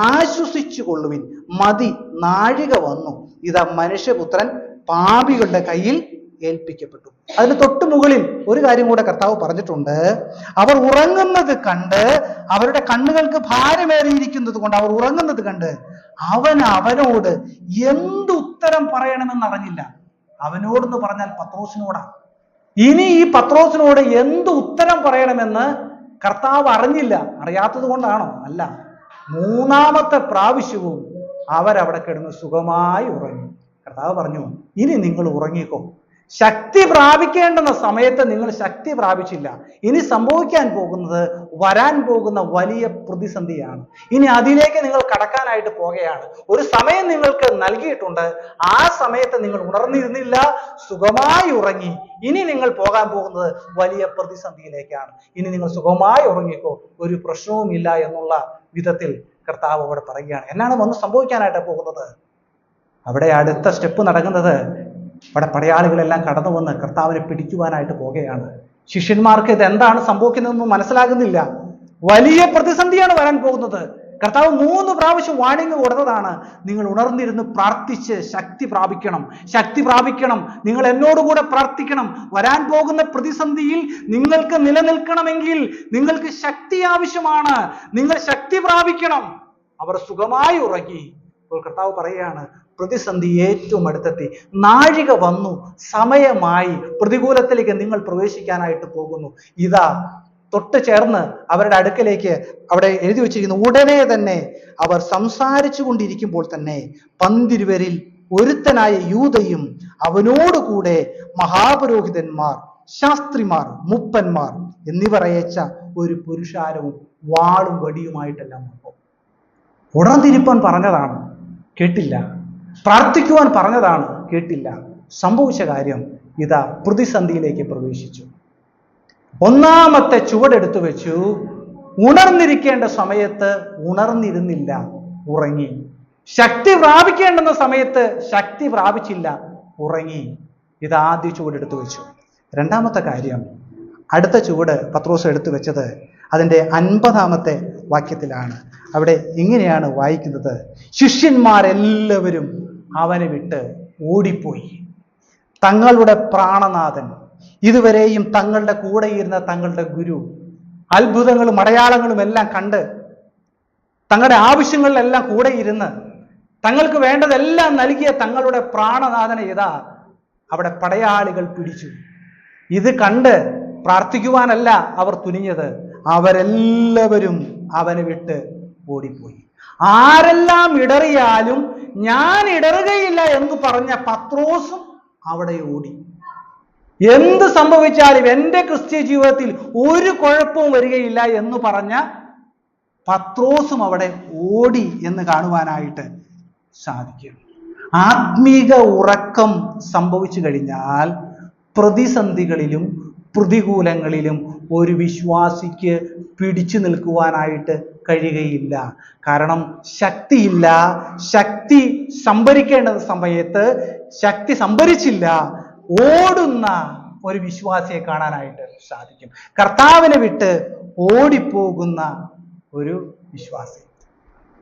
ആശ്വസിച്ചു കൊള്ളുവിൻ, മതി, നാഴിക വന്നു, ഇതാ മനുഷ്യപുത്രൻ പാപികളുടെ കയ്യിൽ ഏൽപ്പിക്കപ്പെട്ടു. അതിന് തൊട്ടു മുകളിൽ ഒരു കാര്യം കൂടെ കർത്താവ് പറഞ്ഞിട്ടുണ്ട്. അവർ ഉറങ്ങുന്നത് കണ്ട്, അവരുടെ കണ്ണുകൾക്ക് ഭാരമേറിയിരിക്കുന്നത് കൊണ്ട് അവർ ഉറങ്ങുന്നത് കണ്ട് അവനോട് എന്തുത്തരം പറയണമെന്ന് അറിഞ്ഞില്ല. അവനോടെന്ന് പറഞ്ഞാൽ പത്രോസിനോടാണ്. ഇനി ഈ പത്രോസിനോട് എന്ത് ഉത്തരം പറയണമെന്ന് കർത്താവ് അറിഞ്ഞില്ല. അറിയാത്തത് കൊണ്ടാണോ? അല്ല. മൂന്നാമത്തെ പ്രാവശ്യവും അവരവിടെ കിടന്ന് സുഖമായി ഉറങ്ങി. കർത്താവ് പറഞ്ഞു, ഇനി നിങ്ങൾ ഉറങ്ങിക്കോ. ശക്തി പ്രാപിക്കേണ്ടുന്ന സമയത്ത് നിങ്ങൾ ശക്തി പ്രാപിച്ചില്ല. ഇനി സംഭവിക്കാൻ പോകുന്നത്, വരാൻ പോകുന്ന വലിയ പ്രതിസന്ധിയാണ്. ഇനി അതിലേക്ക് നിങ്ങൾ കടക്കാനായിട്ട് പോകുകയാണ്. ഒരു സമയം നിങ്ങൾക്ക് നൽകിയിട്ടുണ്ട്. ആ സമയത്ത് നിങ്ങൾ ഉണർന്നിരുന്നില്ല, സുഖമായി ഉറങ്ങി. ഇനി നിങ്ങൾ പോകാൻ പോകുന്നത് വലിയ പ്രതിസന്ധിയിലേക്കാണ്. ഇനി നിങ്ങൾ സുഖമായി ഉറങ്ങിക്കോ, ഒരു പ്രശ്നവും ഇല്ല എന്നുള്ള വിധത്തിൽ കർത്താവ് അവിടെ പറയുകയാണ്. എന്നാണ് വന്ന് സംഭവിക്കാനായിട്ട് പോകുന്നത്? അവിടെ അടുത്ത സ്റ്റെപ്പ് നടക്കുന്നത്, അവിടെ പടയാളികളെല്ലാം കടന്നു വന്ന് കർത്താവിനെ പിടിക്കുവാനായിട്ട് പോകുകയാണ്. ശിഷ്യന്മാർക്ക് ഇത് എന്താണ് സംഭവിക്കുന്നതെന്ന് മനസ്സിലാകുന്നില്ല. വലിയ പ്രതിസന്ധിയാണ് വരാൻ പോകുന്നത്. കർത്താവ് 3 പ്രാവശ്യം വാണിംഗ് കൊടുത്തതാണ്, നിങ്ങൾ ഉണർന്നിരുന്ന് പ്രാർത്ഥിച്ച് ശക്തി പ്രാപിക്കണം, ശക്തി പ്രാപിക്കണം, നിങ്ങൾ എന്നോടുകൂടെ പ്രാർത്ഥിക്കണം. വരാൻ പോകുന്ന പ്രതിസന്ധിയിൽ നിങ്ങൾക്ക് നിലനിൽക്കണമെങ്കിൽ നിങ്ങൾക്ക് ശക്തി ആവശ്യമാണ്. നിങ്ങൾ ശക്തി പ്രാപിക്കണം. അവർ സുഖമായി ഉറങ്ങി. അപ്പോൾ കർത്താവ് പറയുകയാണ്, പ്രതിസന്ധി ഏറ്റവും അടുത്തെത്തി, നാഴിക വന്നു, സമയമായി, പ്രതികൂലത്തിലേക്ക് നിങ്ങൾ പ്രവേശിക്കാനായിട്ട് പോകുന്നു. ഇതാ തൊട്ട് ചേർന്ന് അവരുടെ അടുക്കലേക്ക് അവിടെ എഴുതി വെച്ചിരിക്കുന്നു, ഉടനെ തന്നെ അവർ സംസാരിച്ചു കൊണ്ടിരിക്കുമ്പോൾ തന്നെ 12 ഒരുത്തനായ യൂദയും അവനോടുകൂടെ മഹാപുരോഹിതന്മാർ, ശാസ്ത്രിമാർ, മുപ്പന്മാർ എന്നിവർ അയച്ച ഒരു പുരുഷാരവും വാളും വടിയുമായിട്ടെല്ലാം വന്നു. ഉണർന്നിരിപ്പാൻ പറഞ്ഞതാണ്, കേട്ടില്ല. പ്രാർത്ഥിക്കുവാൻ പറഞ്ഞതാണ്, കേട്ടില്ല. സംഭവിച്ച കാര്യം ഇതാ പ്രതിസന്ധിയിലേക്ക് പ്രവേശിച്ചു. ഒന്നാമത്തെ ചുവടെടുത്തു വെച്ചു. ഉണർന്നിരിക്കേണ്ട സമയത്ത് ഉണർന്നിരുന്നില്ല, ഉറങ്ങി. ശക്തി പ്രാപിക്കേണ്ടുന്ന സമയത്ത് ശക്തി പ്രാപിച്ചില്ല, ഉറങ്ങി. ഇത് ആദ്യ ചുവടെടുത്തു വെച്ചു. രണ്ടാമത്തെ കാര്യം, അടുത്ത ചുവട് പത്രോസ് എടുത്തു വെച്ചത് അതിൻ്റെ 50-ാമത്തെ വാക്യത്തിലാണ്. അവിടെ ഇങ്ങനെയാണ് വായിക്കുന്നത്, ശിഷ്യന്മാരെല്ലാവരും അവനെ വിട്ട് ഓടിപ്പോയി. തങ്ങളുടെ പ്രാണനാഥൻ, ഇതുവരെയും തങ്ങളുടെ കൂടെ ഇരുന്ന തങ്ങളുടെ ഗുരു, അത്ഭുതങ്ങളും അടയാളങ്ങളും എല്ലാം കണ്ട് തങ്ങളുടെ ആവശ്യങ്ങളിലെല്ലാം കൂടെ ഇരുന്ന് തങ്ങൾക്ക് വേണ്ടതെല്ലാം നൽകിയ തങ്ങളുടെ പ്രാണനാഥനെ ഇതാ അവിടെ പടയാളികൾ പിടിച്ചു. ഇത് കണ്ട് പ്രാർത്ഥിക്കുവാനല്ല അവർ തുനിഞ്ഞത്, അവരെല്ലാവരും അവനെ വിട്ട് ഓടിപ്പോയി. ആരെല്ലാം ഇടറിയാലും ഞാൻ ഇടറുകയില്ല എന്ന് പറഞ്ഞ പത്രോസും അവിടെ ഓടി. എന്ത് സംഭവിച്ചാലും എൻ്റെ ക്രിസ്ത്യ ജീവിതത്തിൽ ഒരു കുഴപ്പവും വരികയില്ല എന്ന് പറഞ്ഞ പത്രോസും അവിടെ ഓടി എന്ന് കാണുവാനായിട്ട് സാധിക്കും. ആത്മീക ഉറക്കം സംഭവിച്ചു കഴിഞ്ഞാൽ പ്രതിസന്ധികളിലും പ്രതികൂലങ്ങളിലും ഒരു വിശ്വാസിക്ക് പിടിച്ചു നിൽക്കുവാനായിട്ട് കഴിയുകയില്ല. കാരണം ശക്തിയില്ല. ശക്തി സംഭരിക്കേണ്ട സമയത്ത് ശക്തി സംഭരിച്ചില്ല. ഓടുന്ന ഒരു വിശ്വാസിയെ കാണാനായിട്ട് സാധിക്കും. കർത്താവിനെ വിട്ട് ഓടിപ്പോകുന്ന ഒരു വിശ്വാസി.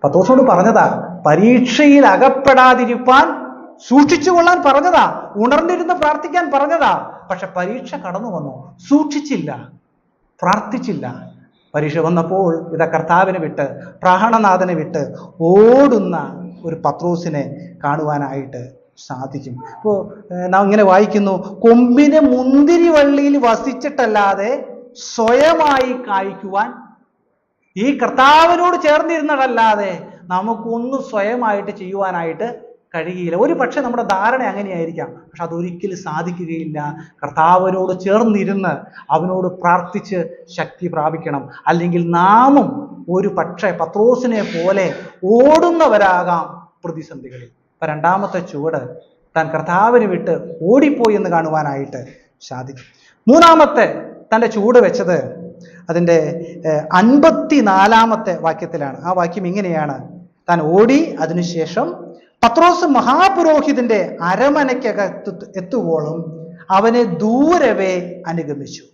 പത്രോസോട് പറഞ്ഞതാ, പരീക്ഷയിൽ അകപ്പെടാതിരിപ്പാൻ സൂക്ഷിച്ചുകൊള്ളാൻ പറഞ്ഞതാ, ഉണർന്നിരുന്ന് പ്രാർത്ഥിക്കാൻ പറഞ്ഞതാ. പക്ഷെ പരീക്ഷ കടന്നു വന്നു, സൂക്ഷിച്ചില്ല, പ്രാർത്ഥിച്ചില്ല. പരീക്ഷ വന്നപ്പോൾ ഇതാ കർത്താവിനെ വിട്ട്, പ്രാണനാഥനെ വിട്ട് ഓടുന്ന ഒരു പത്രോസിനെ കാണുവാനായിട്ട് സാധിക്കും. അപ്പോൾ നാം ഇങ്ങനെ വായിക്കുന്നു, കൊമ്പിനെ മുന്തിരി വള്ളിയിൽ വസിച്ചിട്ടല്ലാതെ സ്വയമായി കായ്ക്കുവാൻ, ഈ കർത്താവിനോട് ചേർന്നിരുന്നതല്ലാതെ നമുക്കൊന്നും സ്വയമായിട്ട് ചെയ്യുവാനായിട്ട് കഴിയുകയില്ല. ഒരു പക്ഷെ നമ്മുടെ ധാരണ അങ്ങനെയായിരിക്കാം, പക്ഷെ അതൊരിക്കലും സാധിക്കുകയില്ല. കർത്താവിനോട് ചേർന്നിരുന്ന് അവനോട് പ്രാർത്ഥിച്ച് ശക്തി പ്രാപിക്കണം. അല്ലെങ്കിൽ നാമും ഒരു പക്ഷേ പത്രോസിനെ പോലെ ഓടുന്നവരാകാം പ്രതിസന്ധികളിൽ. അപ്പൊ രണ്ടാമത്തെ ചുവട് താൻ കർത്താവിനെ വിട്ട് ഓടിപ്പോയി എന്ന് കാണുവാനായിട്ട് സാധിക്കും. മൂന്നാമത്തെ തൻ്റെ ചുവട് വെച്ചത് അതിൻ്റെ 54 വാക്യത്തിലാണ്. ആ വാക്യം ഇങ്ങനെയാണ്: താൻ ഓടി, അതിനുശേഷം പത്രോസ് മഹാപുരോഹിതന്റെ അരമനയ്ക്കകത്ത് എത്തുവോളം അവനെ ദൂരവേ അനുഗമിച്ചു.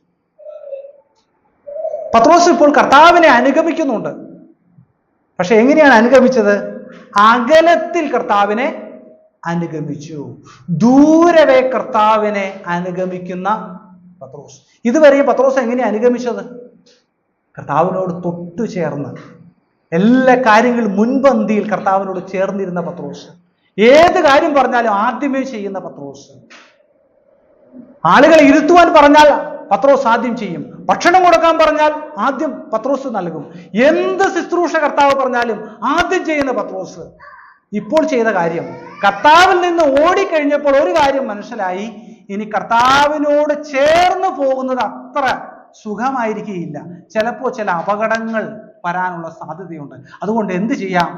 പത്രോസ് ഇപ്പോൾ കർത്താവിനെ അനുഗമിക്കുന്നുണ്ട്. പക്ഷെ എങ്ങനെയാണ് അനുഗമിച്ചത്? അകലത്തിൽ കർത്താവിനെ അനുഗമിച്ചു. ദൂരവേ കർത്താവിനെ അനുഗമിക്കുന്ന പത്രോസ്. ഇതുവരെ പത്രോസ് എങ്ങനെയാണ് അനുഗമിച്ചത്? കർത്താവിനോട് തൊട്ടു ചേർന്ന്, എല്ലാ കാര്യങ്ങളും മുൻപന്തിയിൽ കർത്താവിനോട് ചേർന്നിരുന്ന പത്രോസ്. ഏത് കാര്യം പറഞ്ഞാലും ആദ്യമേ ചെയ്യുന്ന പത്രോസ്. ആളുകളെ ഇരുത്തുവാൻ പറഞ്ഞാൽ പത്രോസ് ആദ്യം ചെയ്യും. ഭക്ഷണം കൊടുക്കാൻ പറഞ്ഞാൽ ആദ്യം പത്രോസ് നൽകും. എന്ത് ശുശ്രൂഷ കർത്താവ് പറഞ്ഞാലും ആദ്യം ചെയ്യുന്ന പത്രോസ്. ഇപ്പോൾ ചെയ്ത കാര്യം, കർത്താവിൽ നിന്ന് ഓടിക്കഴിഞ്ഞപ്പോൾ ഒരു കാര്യം മനസ്സിലായി: ഇനി കർത്താവിനോട് ചേർന്ന് പോകുന്നത് അത്ര സുഖമായിരിക്കുകയില്ല. ചിലപ്പോൾ ചില അപകടങ്ങൾ വരാനുള്ള സാധ്യതയുണ്ട്. അതുകൊണ്ട് എന്ത് ചെയ്യാം?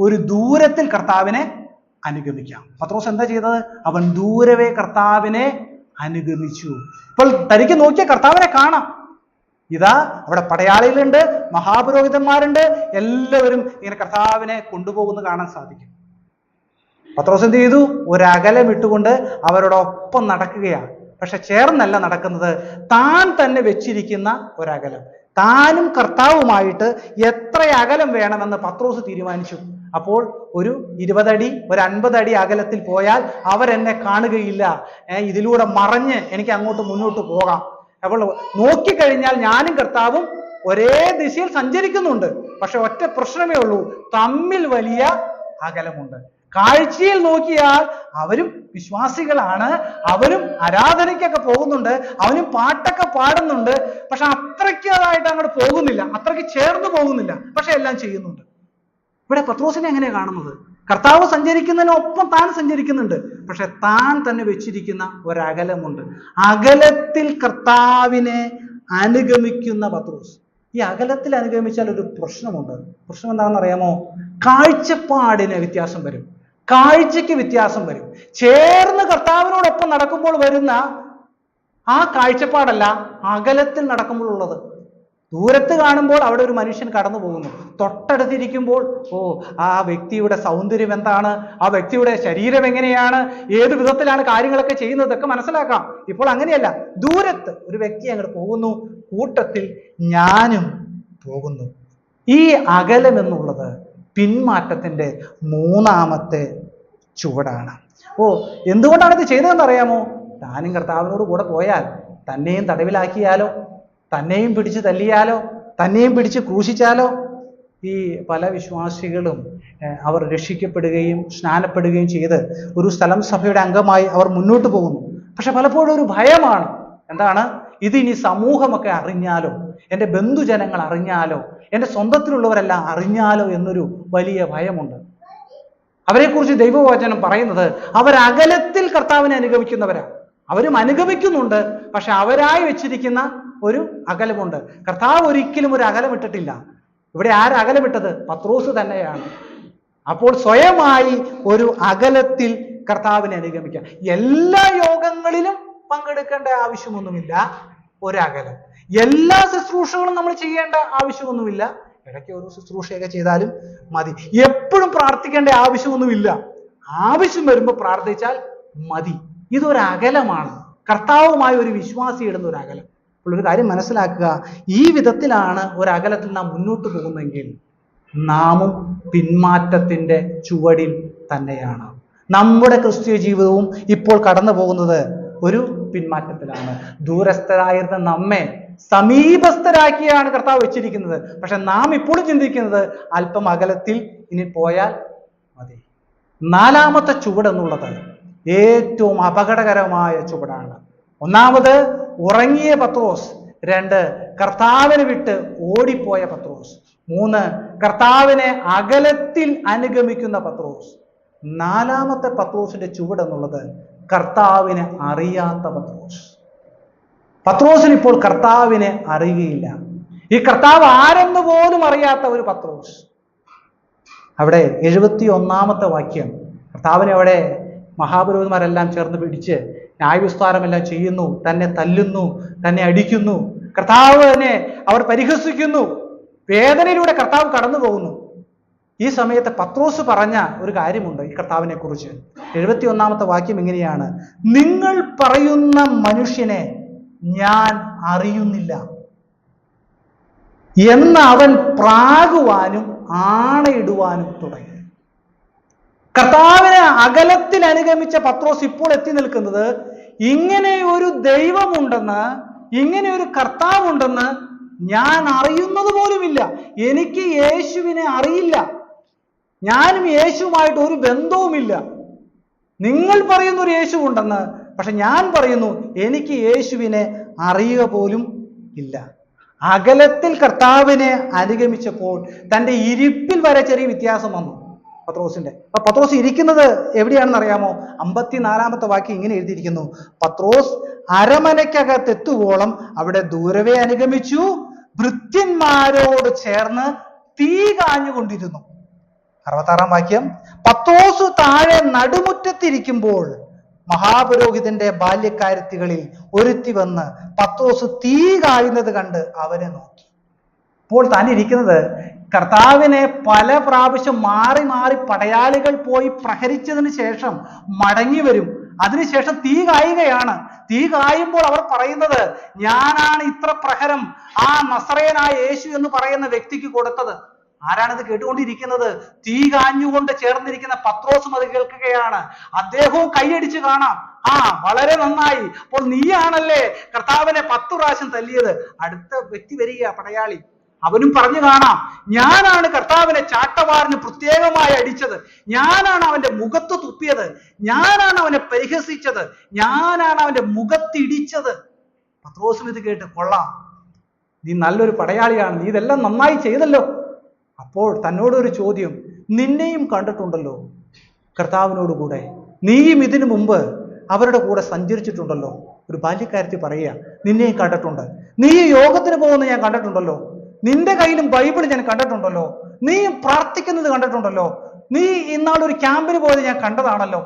ഒരു ദൂരത്തിൽ കർത്താവിനെ അനുഗമിക്കാം. പത്രോസ് എന്താ ചെയ്തത്? അവൻ ദൂരവേ കർത്താവിനെ അനുഗമിച്ചു. ഇപ്പോൾ തനിക്ക് നോക്കിയ കർത്താവിനെ കാണാം. ഇതാ അവിടെ പടയാളികളുണ്ട്, മഹാപുരോഹിതന്മാരുണ്ട്, എല്ലാവരും ഇങ്ങനെ കർത്താവിനെ കൊണ്ടുപോകുന്നത് കാണാൻ സാധിക്കും. പത്രോസ് എന്ത് ചെയ്തു? ഒരകലം ഇട്ടുകൊണ്ട് അവരോടൊപ്പം നടക്കുകയാണ്. പക്ഷെ ചേർന്നല്ല നടക്കുന്നത്, താൻ തന്നെ വെച്ചിരിക്കുന്ന ഒരകലം. താനും കർത്താവുമായിട്ട് എത്ര അകലം വേണമെന്ന് പത്രോസ് തീരുമാനിച്ചു. അപ്പോൾ ഒരു 20 അടി, ഒരു 50 അടി അകലത്തിൽ പോയാൽ അവരെന്നെ കാണുകയില്ല. ഇതിലൂടെ മറഞ്ഞ് എനിക്ക് അങ്ങോട്ട് മുന്നോട്ട് പോകാം. അപ്പോൾ നോക്കിക്കഴിഞ്ഞാൽ ഞാനും കർത്താവും ഒരേ ദിശയിൽ സഞ്ചരിക്കുന്നുണ്ട്. പക്ഷെ ഒറ്റ പ്രശ്നമേ ഉള്ളൂ, തമ്മിൽ വലിയ അകലമുണ്ട്. കാഴ്ചയിൽ നോക്കിയാൽ അവരും വിശ്വാസികളാണ്, അവരും ആരാധനയ്ക്കൊക്കെ പോകുന്നുണ്ട്, അവനും പാട്ടൊക്കെ പാടുന്നുണ്ട്. പക്ഷെ അത്രയ്ക്കതായിട്ട് അങ്ങോട്ട് പോകുന്നില്ല, അത്രയ്ക്ക് ചേർന്ന് പോകുന്നില്ല. പക്ഷെ എല്ലാം ചെയ്യുന്നുണ്ട്. ഇവിടെ പത്രോസിനെ എങ്ങനെയാണ് കാണുന്നത്? കർത്താവ് സഞ്ചരിക്കുന്നതിനൊപ്പം താൻ സഞ്ചരിക്കുന്നുണ്ട്. പക്ഷെ താൻ തന്നെ വെച്ചിരിക്കുന്ന ഒരകലമുണ്ട്. അകലത്തിൽ കർത്താവിനെ അനുഗമിക്കുന്ന പത്രോസ്. ഈ അകലത്തിൽ അനുഗമിച്ചാൽ ഒരു പ്രശ്നമുണ്ട്. പ്രശ്നം എന്താണെന്ന് അറിയാമോ? കാഴ്ചപ്പാടിന് വ്യത്യാസം വരും, കാഴ്ചയ്ക്ക് വ്യത്യാസം വരും. ചേർന്ന് കർത്താവിനോടൊപ്പം നടക്കുമ്പോൾ വരുന്ന ആ കാഴ്ചപ്പാടല്ല അകലത്തിൽ നടക്കുമ്പോൾ ഉള്ളത്. ദൂരത്ത് കാണുമ്പോൾ അവിടെ ഒരു മനുഷ്യൻ കടന്നു പോകുന്നു. തൊട്ടടുത്തിരിക്കുമ്പോൾ ആ വ്യക്തിയുടെ സൗന്ദര്യം എന്താണ്, ആ വ്യക്തിയുടെ ശരീരം എങ്ങനെയാണ്, ഏത് വിധത്തിലാണ് കാര്യങ്ങളൊക്കെ ചെയ്യുന്നതൊക്കെ മനസ്സിലാക്കാം. ഇപ്പോൾ അങ്ങനെയല്ല, ദൂരത്ത് ഒരു വ്യക്തി അങ്ങോട്ട് പോകുന്നു, കൂട്ടത്തിൽ ഞാനും പോകുന്നു. ഈ അകലം എന്നുള്ളത് പിന്മാറ്റത്തിന്റെ മൂന്നാമത്തെ ചുവടാണ്. എന്തുകൊണ്ടാണ് ഇത് ചെയ്തതെന്ന് അറിയാമോ? താനും കർത്താവിനോട് കൂടെ പോയാൽ തന്നെയും തടവിലാക്കിയാലോ, തന്നെയും പിടിച്ച് തല്ലിയാലോ, തന്നെയും പിടിച്ച് ക്രൂശിച്ചാലോ? ഈ പല വിശ്വാസികളും അവർ രക്ഷിക്കപ്പെടുകയും സ്നാനപ്പെടുകയും ചെയ്ത് ഒരു സ്ഥലം സഭയുടെ അംഗമായി അവർ മുന്നോട്ട് പോകുന്നു. പക്ഷെ പലപ്പോഴും ഒരു ഭയമാണ്. എന്താണ്? ഇതിനി സമൂഹമൊക്കെ അറിഞ്ഞാലോ, എൻ്റെ ബന്ധുജനങ്ങൾ അറിഞ്ഞാലോ, എൻ്റെ സ്വന്തത്തിലുള്ളവരെല്ലാം അറിഞ്ഞാലോ എന്നൊരു വലിയ ഭയമുണ്ട്. അവരെക്കുറിച്ച് ദൈവവചനം പറയുന്നത് അവരകലത്തിൽ കർത്താവിനെ അനുഗമിക്കുന്നവരാണ്. അവരും അനുഗമിക്കുന്നുണ്ട്, പക്ഷെ അവരായി വെച്ചിരിക്കുന്ന ഒരു അകലമുണ്ട്. കർത്താവ് ഒരിക്കലും ഒരു അകലം ഇട്ടിട്ടില്ല. ഇവിടെ ആരകലമിട്ടത്? പത്രോസ് തന്നെയാണ്. അപ്പോൾ സ്വയമായി ഒരു അകലത്തിൽ കർത്താവിനെ അനുഗമിക്കാം. എല്ലാ യോഗങ്ങളിലും പങ്കെടുക്കേണ്ട ആവശ്യമൊന്നുമില്ല, ഒരകലം. എല്ലാ ശുശ്രൂഷകളും നമ്മൾ ചെയ്യേണ്ട ആവശ്യമൊന്നുമില്ല, ഇടയ്ക്ക് ഒരു ശുശ്രൂഷയൊക്കെ ചെയ്താലും മതി. എപ്പോഴും പ്രാർത്ഥിക്കേണ്ട ആവശ്യമൊന്നുമില്ല, ആവശ്യം വരുമ്പോൾ പ്രാർത്ഥിച്ചാൽ മതി. ഇതൊരു അകലമാണ്, കർത്താവുമായി ഒരു വിശ്വാസി ഇടുന്ന ഒരു അകലം. അപ്പോൾ ഒരു കാര്യം മനസ്സിലാക്കുക, ഈ വിധത്തിലാണ് ഒരു അകലത്തിൽ നാം മുന്നോട്ട് പോകുന്നതെങ്കിൽ നാമും പിന്മാറ്റത്തിന്റെ ചുവടിൽ തന്നെയാണ്. നമ്മുടെ ക്രിസ്തീയ ജീവിതവും ഇപ്പോൾ കടന്നു പോകുന്നത് ഒരു പിന്മാറ്റത്തിലാണ്. ദൂരസ്ഥരായിരുന്ന നമ്മെ സമീപസ്ഥരാക്കിയാണ് കർത്താവ് വെച്ചിരിക്കുന്നത്. പക്ഷെ നാം ഇപ്പോഴും ചിന്തിക്കുന്നത് അല്പം അകലത്തിൽ ഇനി പോയാൽ മതി. നാലാമത്തെ ചുവട് എന്നുള്ളത് ഏറ്റവും അപകടകരമായ ചുവടാണ്. ഒന്നാമത് ഉറങ്ങിയ പത്രോസ്, 2 കർത്താവിനെ വിട്ട് ഓടിപ്പോയ പത്രോസ്, 3 കർത്താവിനെ അകലത്തിൽ അനുഗമിക്കുന്ന പത്രോസ്. നാലാമത്തെ പത്രോസിന്റെ ചുവട് എന്നുള്ളത് കർത്താവിനെ അറിയാത്ത പത്രോസ്. പത്രോസിന് ഇപ്പോൾ കർത്താവിനെ അറിയുകയില്ല. ഈ കർത്താവ് ആരെന്ന് പോലും അറിയാത്ത ഒരു പത്രോസ്. അവിടെ 71 വാക്യം, കർത്താവിനെ അവിടെ മഹാപുരോഹിതന്മാരെല്ലാം ചേർന്ന് പിടിച്ച് ന്യായവിസ്താരമെല്ലാം ചെയ്യുന്നു, തന്നെ തല്ലുന്നു, തന്നെ അടിക്കുന്നു, കർത്താവിനെ അവർ പരിഹസിക്കുന്നു. വേദനയിലൂടെ കർത്താവ് കടന്നു പോകുന്നു. ഈ സമയത്ത് പത്രോസ് പറഞ്ഞ ഒരു കാര്യമുണ്ട് ഈ കർത്താവിനെ കുറിച്ച്. 71 വാക്യം ഇങ്ങനെയാണ്: നിങ്ങൾ പറയുന്ന മനുഷ്യനെ ഞാൻ അറിയുന്നില്ല എന്ന് അവൻ പ്രാകുവാനും ആണയിടുവാനും തുടങ്ങി. കർത്താവിനെ അകലത്തിൽ അനുഗമിച്ച പത്രോസ് ഇപ്പോൾ എത്തി നിൽക്കുന്നത് ഇങ്ങനെ ഒരു ദൈവമുണ്ടെന്ന്, ഇങ്ങനെ ഒരു കർത്താവുണ്ടെന്ന് ഞാൻ അറിയുന്നത് പോലുമില്ല. എനിക്ക് യേശുവിനെ അറിയില്ല, ഞാനും യേശുവുമായിട്ട് ഒരു ബന്ധവുമില്ല. നിങ്ങൾ പറയുന്ന ഒരു യേശു ഉണ്ടെന്ന്, പക്ഷെ ഞാൻ പറയുന്നു എനിക്ക് യേശുവിനെ അറിയുക പോലും ഇല്ല. അകലത്തിൽ കർത്താവിനെ അനുഗമിച്ചപ്പോൾ തൻ്റെ ഇരിപ്പിൽ വരെ ചെറിയ വ്യത്യാസം വന്നു പത്രോസിന്റെ. അപ്പൊ പത്രോസ് ഇരിക്കുന്നത് എവിടെയാണെന്ന് അറിയാമോ? 54 വാക്യം ഇങ്ങനെ എഴുതിയിരിക്കുന്നു: പത്രോസ് അരമനയ്ക്കകത്തെത്തുവോളം അവിടെ ദൂരവേ അനുഗമിച്ചു, ഭൃത്യന്മാരോട് ചേർന്ന് തീ കാഞ്ഞുകൊണ്ടിരുന്നു. 66 വാക്യം: പത്രോസ് താഴെ നടുമുറ്റത്തിരിക്കുമ്പോൾ മഹാപുരോഹിതന്റെ ബാല്യക്കാരത്തികളിൽ ഒരുത്തി വന്ന് പത്രോസ് തീ കായുന്നത് കണ്ട് അവനെ നോക്കി. ഇപ്പോൾ താൻ ഇരിക്കുന്നത് കർത്താവിനെ പല പ്രാവശ്യം മാറി മാറി പടയാളികൾ പോയി പ്രഹരിച്ചതിന് ശേഷം മടങ്ങി വരും. അതിനുശേഷം തീ കായുകയാണ്. തീ കായുമ്പോൾ അവർ പറയുന്നത്, ഞാനാണ് ഇത്ര പ്രഹരം ആ നസറേയനായ യേശു എന്ന് പറയുന്ന വ്യക്തിക്ക് കൊടുത്തത്. ആരാണിത് കേട്ടുകൊണ്ടിരിക്കുന്നത്? തീ കാഞ്ഞുകൊണ്ട് ചേർന്നിരിക്കുന്ന പത്രോസും അത് കേൾക്കുകയാണ്. അദ്ദേഹവും കൈയടിച്ച് കാണാം. വളരെ നന്നായി, അപ്പോൾ നീയാണല്ലേ കർത്താവിനെ 10 പ്രാവശ്യം തല്ലിയത്. അടുത്ത വ്യക്തി വരിക, പടയാളി. അവനും പറഞ്ഞു കാണാം, ഞാനാണ് കർത്താവിനെ ചാട്ടവാറിന് പ്രത്യേകമായി അടിച്ചത്, ഞാനാണ് അവന്റെ മുഖത്ത് തുപ്പിയത്, ഞാനാണ് അവനെ പരിഹസിച്ചത്, ഞാനാണ് അവന്റെ മുഖത്തിടിച്ചത്. പത്രോസും ഇത് കേട്ട്, കൊള്ളാം, നീ നല്ലൊരു പടയാളിയാണ്, നീ ഇതെല്ലാം നന്നായി ചെയ്തല്ലോ. അപ്പോൾ തന്നോടൊരു ചോദ്യം, നിന്നെയും കണ്ടിട്ടുണ്ടല്ലോ കർത്താവിനോട് കൂടെ, നീയും ഇതിനു മുമ്പ് അവരുടെ കൂടെ സഞ്ചരിച്ചിട്ടുണ്ടല്ലോ. ഒരു ബാല്യക്കാരത്തി പറയുക, നിന്നെയും കണ്ടിട്ടുണ്ട്, നീ യോഗത്തിന് പോകുന്നത് ഞാൻ കണ്ടിട്ടുണ്ടല്ലോ, നിന്റെ കയ്യിലും ബൈബിൾ ഞാൻ കണ്ടിട്ടുണ്ടല്ലോ, നീയും പ്രാർത്ഥിക്കുന്നത് കണ്ടിട്ടുണ്ടല്ലോ, നീ ഇന്നാളൊരു ക്യാമ്പിന് പോയത് ഞാൻ കണ്ടതാണല്ലോ,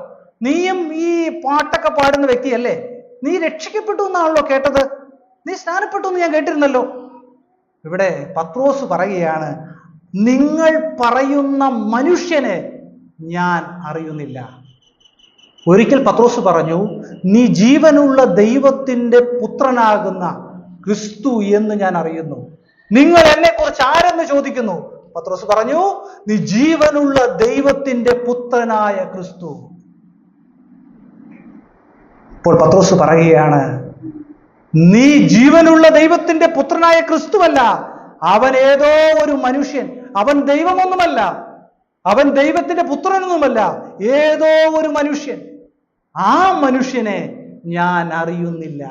നീയും ഈ പാട്ടൊക്കെ പാടുന്ന വ്യക്തിയല്ലേ, നീ രക്ഷിക്കപ്പെട്ടു എന്നാണല്ലോ കേട്ടത്, നീ സ്നാനപ്പെട്ടു എന്ന് ഞാൻ കേട്ടിരുന്നല്ലോ. ഇവിടെ പത്രോസ് പറയുകയാണ്, നിങ്ങൾ പറയുന്ന മനുഷ്യനെ ഞാൻ അറിയുന്നില്ല. ഒരിക്കൽ പത്രോസ് പറഞ്ഞു, നീ ജീവനുള്ള ദൈവത്തിന്റെ പുത്രനാകുന്ന ക്രിസ്തു എന്ന് ഞാൻ അറിയുന്നു. നിങ്ങൾ എന്നെ കുറിച്ച് ആരെന്ന് ചോദിക്കുന്നു? പത്രോസ് പറഞ്ഞു, നീ ജീവനുള്ള ദൈവത്തിന്റെ പുത്രനായ ക്രിസ്തു. ഇപ്പോൾ പത്രോസ് പറയുകയാണ്, നീ ജീവനുള്ള ദൈവത്തിന്റെ പുത്രനായ ക്രിസ്തുവല്ല, അവൻ ഏതോ ഒരു മനുഷ്യൻ, അവൻ ദൈവമൊന്നുമല്ല, അവൻ ദൈവത്തിന്റെ പുത്രനൊന്നുമല്ല, ഏതോ ഒരു മനുഷ്യൻ. ആ മനുഷ്യനെ ഞാൻ അറിയുന്നില്ല.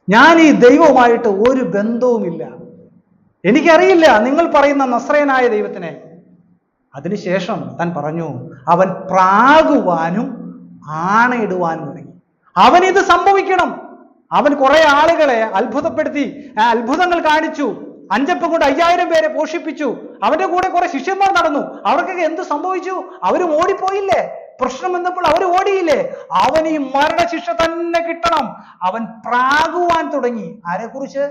ഞാൻ ഈ ദൈവവുമായിട്ട് ഒരു ബന്ധവുമില്ല, എനിക്കറിയില്ല നിങ്ങൾ പറയുന്ന നസ്രയനായ ദൈവത്തിനെ. അതിനുശേഷം താൻ പറഞ്ഞു, അവൻ പ്രാകുവാനും ആണയിടുവാനും തുടങ്ങി. അവനിത് സംഭവിക്കണം. അവൻ കുറെ ആളുകളെ അത്ഭുതപ്പെടുത്തി, അത്ഭുതങ്ങൾ കാണിച്ചു. 5 അപ്പം കൊണ്ട് 5000 പേരെ പോഷിപ്പിച്ചു. അവന്റെ കൂടെ കുറെ ശിഷ്യന്മാർ നടന്നു. അവർക്കൊക്കെ എന്ത് സംഭവിച്ചു? അവരും ഓടിപ്പോയില്ലേ? പ്രശ്നം വന്നപ്പോൾ അവർ ഓടിയില്ലേ? അവൻ ഈ മരണശിക്ഷ തന്നെ കിട്ടണം. അവൻ പ്രാകുവാൻ തുടങ്ങി. ആരെക്കുറിച്ച്?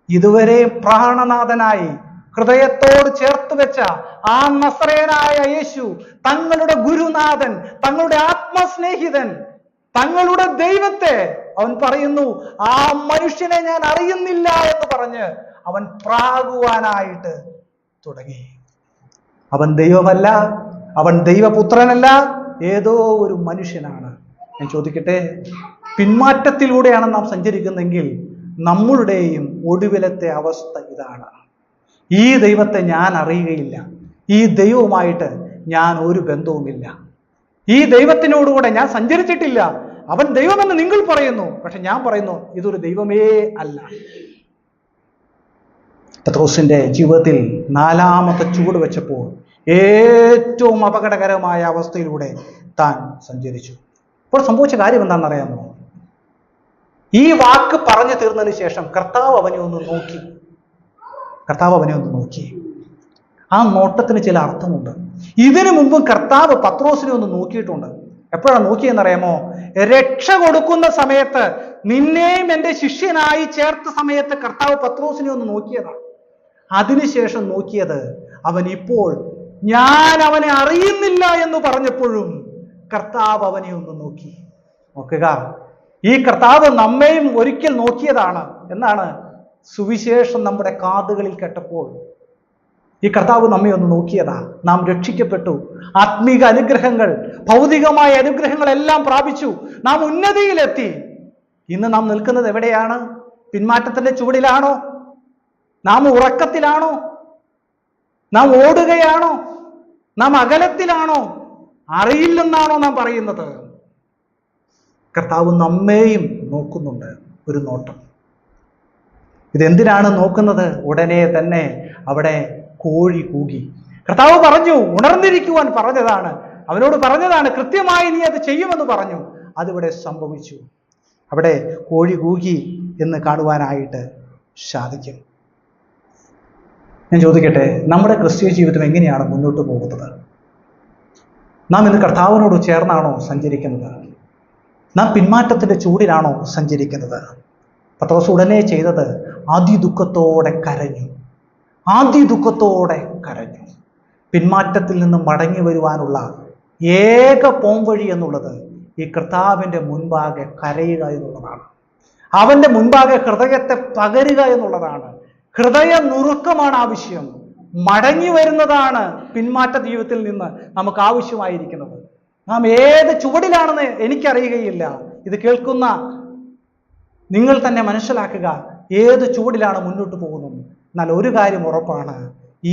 ഇതുവരെ പ്രാണനാഥനായി ഹൃദയത്തോട് ചേർത്ത് വെച്ച ആ നസ്രയനായ യേശു, തങ്ങളുടെ ഗുരുനാഥൻ, തങ്ങളുടെ ആത്മസ്നേഹിതൻ, തങ്ങളുടെ ദൈവത്തെ അവൻ പറയുന്നു, ആ മനുഷ്യനെ ഞാൻ അറിയുന്നില്ല എന്ന് പറഞ്ഞ് അവൻ പ്രാകുവാനായിട്ട് തുടങ്ങി. അവൻ ദൈവമല്ല, അവൻ ദൈവപുത്രനല്ല, ഏതോ ഒരു മനുഷ്യനാണ്. ഞാൻ ചോദിക്കട്ടെ, പിന്മാറ്റത്തിലൂടെയാണ് നാം സഞ്ചരിക്കുന്നതെങ്കിൽ നമ്മളുടെയും ഒടുവിലത്തെ അവസ്ഥ ഇതാണ്. ഈ ദൈവത്തെ ഞാൻ അറിയുകയില്ല, ഈ ദൈവവുമായിട്ട് ഞാൻ ഒരു ബന്ധവുമില്ല, ഈ ദൈവത്തിനോടുകൂടെ ഞാൻ സഞ്ചരിച്ചിട്ടില്ല. അവൻ ദൈവമെന്ന് നിങ്ങൾ പറയുന്നു, പക്ഷെ ഞാൻ പറയുന്നു ഇതൊരു ദൈവമേ അല്ല. പത്രോസിന്റെ ജീവിതത്തിൽ 4ാമത്തെ ചുവട് വെച്ചപ്പോൾ ഏറ്റവും അപകടകരമായ അവസ്ഥയിലൂടെ താൻ സഞ്ചരിച്ചു. അപ്പോൾ സംഭവിച്ച കാര്യം എന്താണെന്നറിയാമോ? ഈ വാക്ക് പറഞ്ഞു തീർന്നതിന് ശേഷം കർത്താവ് അവനെ ഒന്ന് നോക്കി. ആ നോട്ടത്തിന് ചില അർത്ഥമുണ്ട്. ഇതിനു മുമ്പും കർത്താവ് പത്രോസിനെ ഒന്ന് നോക്കിയിട്ടുണ്ട്. എപ്പോഴാണ് നോക്കിയെന്നറിയാമോ? രക്ഷ കൊടുക്കുന്ന സമയത്ത്, നിന്നെയും എൻ്റെ ശിഷ്യനായി ചേർത്ത സമയത്ത് കർത്താവ് പത്രോസിനെ ഒന്ന് നോക്കിയതാണ്. അതിനുശേഷം നോക്കിയത് അവൻ ഇപ്പോൾ ഞാൻ അവനെ അറിയുന്നില്ല എന്ന് പറഞ്ഞപ്പോഴും കർത്താവ് അവനെ ഒന്ന് നോക്കി. നോക്കുക, ഈ കർത്താവ് നമ്മെയും ഒരിക്കൽ നോക്കിയതാണ്. എന്നാണ് സുവിശേഷം നമ്മുടെ കാതുകളിൽ കേട്ടപ്പോൾ ഈ കർത്താവ് നമ്മെ ഒന്ന് നോക്കിയതാ. നാം രക്ഷിക്കപ്പെട്ടു, ആത്മീക അനുഗ്രഹങ്ങൾ, ഭൗതികമായ അനുഗ്രഹങ്ങളെല്ലാം പ്രാപിച്ചു, നാം ഉന്നതിയിലെത്തി. ഇന്ന് നാം നിൽക്കുന്നത് എവിടെയാണ്? പിന്മാറ്റത്തിന്റെ ചുവടിലാണോ? നാം ഉറക്കത്തിലാണോ? നാം ഓടുകയാണോ? നാം അകലത്തിലാണോ? അറിയില്ലെന്നാണോ നാം പറയുന്നത്? കർത്താവ് നമ്മെയും നോക്കുന്നുണ്ട് ഒരു നോട്ടം. ഇതെന്തിനാണ് നോക്കുന്നത്? ഉടനെ തന്നെ അവിടെ കോഴി കൂകി. കർത്താവ് പറഞ്ഞു, ഉണർന്നിരിക്കുവാൻ പറഞ്ഞതാണ്, അവനോട് പറഞ്ഞതാണ്, കൃത്യമായി നീ അത് ചെയ്യുമെന്ന് പറഞ്ഞു. അതിവിടെ സംഭവിച്ചു. അവിടെ കോഴി കൂകി എന്ന് കാണുവാനായിട്ട് സാധിക്കും. ഞാൻ ചോദിക്കട്ടെ, നമ്മുടെ ക്രിസ്തീയ ജീവിതം എങ്ങനെയാണ് മുന്നോട്ട് പോകുന്നത്? നാം ഇന്ന് കർത്താവിനോട് ചേർന്നാണോ സഞ്ചരിക്കുന്നത്? നാം പിന്മാറ്റത്തിന്റെ ചൂടിലാണോ സഞ്ചരിക്കുന്നത്? പത്രോസ് ഉടനെ ചെയ്തത് അതിദുഃഖത്തോടെ കരഞ്ഞു. പിന്മാറ്റത്തിൽ നിന്ന് മടങ്ങി വരുവാനുള്ള ഏക പോംവഴി എന്നുള്ളത് ഈ കർത്താവിൻ്റെ മുൻപാകെ കരയുക എന്നുള്ളതാണ്. അവന്റെ മുൻപാകെ ഹൃദയത്തെ പകരുക എന്നുള്ളതാണ്. ഹൃദയ നുറുക്കമാണ് ആവശ്യം. മടങ്ങി വരുന്നതാണ് പിന്മാറ്റ ജീവിതത്തിൽ നിന്ന് നമുക്ക് ആവശ്യമായിരിക്കുന്നത്. നാം ഏത് ചുവടിലാണെന്ന് എനിക്കറിയുകയില്ല. ഇത് കേൾക്കുന്ന നിങ്ങൾ തന്നെ മനസ്സിലാക്കുക, ഏത് ചുവടിലാണ് മുന്നോട്ട് പോകുന്നത്. എന്നാൽ ഒരു കാര്യം ഉറപ്പാണ്,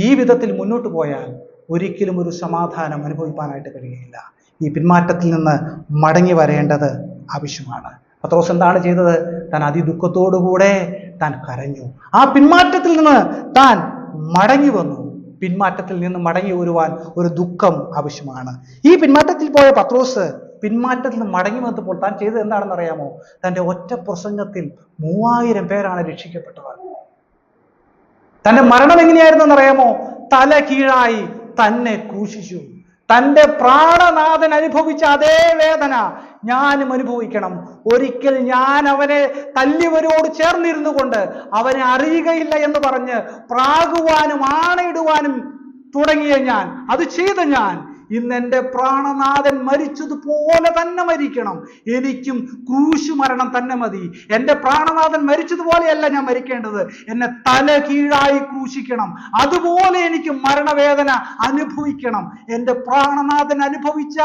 ഈ വിധത്തിൽ മുന്നോട്ട് പോയാൽ ഒരിക്കലും ഒരു സമാധാനം അനുഭവിക്കാനായിട്ട് കഴിയുകയില്ല. ഈ പിന്മാറ്റത്തിൽ നിന്ന് മടങ്ങി വരേണ്ടത് ആവശ്യമാണ്. പത്രോസ് എന്താണ് ചെയ്തത്? താൻ അതിദുഃഖത്തോടുകൂടെ താൻ കരഞ്ഞു. ആ പിന്മാറ്റത്തിൽ നിന്ന് താൻ മടങ്ങി വന്നു. പിന്മാറ്റത്തിൽ നിന്ന് മടങ്ങി വരുവാൻ ഒരു ദുഃഖം ആവശ്യമാണ്. ഈ പിന്മാറ്റത്തിൽ പോയ പത്രോസ് പിന്മാറ്റത്തിൽ നിന്ന് മടങ്ങി വന്നപ്പോൾ താൻ ചെയ്തത് എന്താണെന്ന് അറിയാമോ? തൻ്റെ ഒറ്റ പ്രസംഗത്തിൽ 3000 പേരാണ് രക്ഷിക്കപ്പെട്ടത്. തൻ്റെ മരണം എങ്ങനെയായിരുന്നു എന്നറിയാമോ? തല കീഴായി തന്നെ ക്രൂശിച്ചു. തൻ്റെ പ്രാണനാഥൻ അനുഭവിച്ച അതേ വേദന ഞാനും അനുഭവിക്കണം. ഒരിക്കൽ ഞാൻ അവനെ തല്ലിയവരോട് ചേർന്നിരുന്നു കൊണ്ട് അവനെ അറിയുകയില്ല എന്ന് പറഞ്ഞ് പ്രാകുവാനും ആണയിടുവാനും തുടങ്ങിയ ഞാൻ, അത് ചെയ്ത ഞാൻ, ഇന്ന് എൻ്റെ പ്രാണനാഥൻ മരിച്ചതുപോലെ തന്നെ മരിക്കണം. എനിക്കും ക്രൂശ് മരണം തന്നെ മതി. എൻ്റെ പ്രാണനാഥൻ മരിച്ചതുപോലെയല്ല ഞാൻ മരിക്കേണ്ടത്, എന്നെ തല കീഴായി ക്രൂശിക്കണം. അതുപോലെ എനിക്ക് മരണവേദന അനുഭവിക്കണം. എൻ്റെ പ്രാണനാഥൻ അനുഭവിച്ച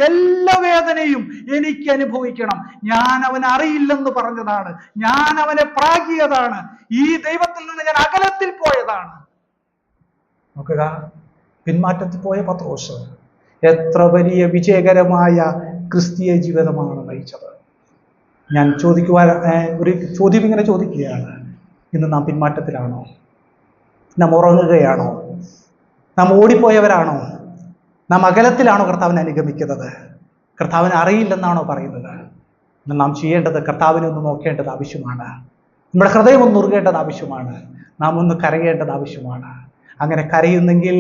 എല്ലാ വേദനയും എനിക്ക് അനുഭവിക്കണം. ഞാൻ അവനെ അറിയില്ലെന്ന് പറഞ്ഞതാണ്, ഞാൻ അവനെ പ്രാഗിയതാണ്, ഈ ദൈവത്തിൽ നിന്ന് ഞാൻ അകലത്തിൽ പോയതാണ്. നോക്കുക, പിന്മാറ്റത്തിൽ പോയ പത്രോസ് എത്ര വലിയ വിജയകരമായ ക്രിസ്തീയ ജീവിതമാണ് നയിച്ചത്. ഞാൻ ഒരു ചോദ്യം ഇങ്ങനെ ചോദിക്കുകയാണ്. ഇന്ന് നാം പിന്മാറ്റത്തിലാണോ? നാം ഉറങ്ങുകയാണോ? നാം ഓടിപ്പോയവരാണോ? നാം അകലത്തിലാണോ കർത്താവിനെ അനുഗമിക്കുന്നത്? കർത്താവിനെ അറിയില്ലെന്നാണോ പറയുന്നത്? ഇന്ന് നാം ചെയ്യേണ്ടത് കർത്താവിനെ ഒന്ന് നോക്കേണ്ടത് ആവശ്യമാണ്. നമ്മുടെ ഹൃദയം ഒന്ന് ഉറുകേണ്ടത് ആവശ്യമാണ്. നാം ഒന്ന് കരയേണ്ടത് ആവശ്യമാണ്. അങ്ങനെ കരയുന്നെങ്കിൽ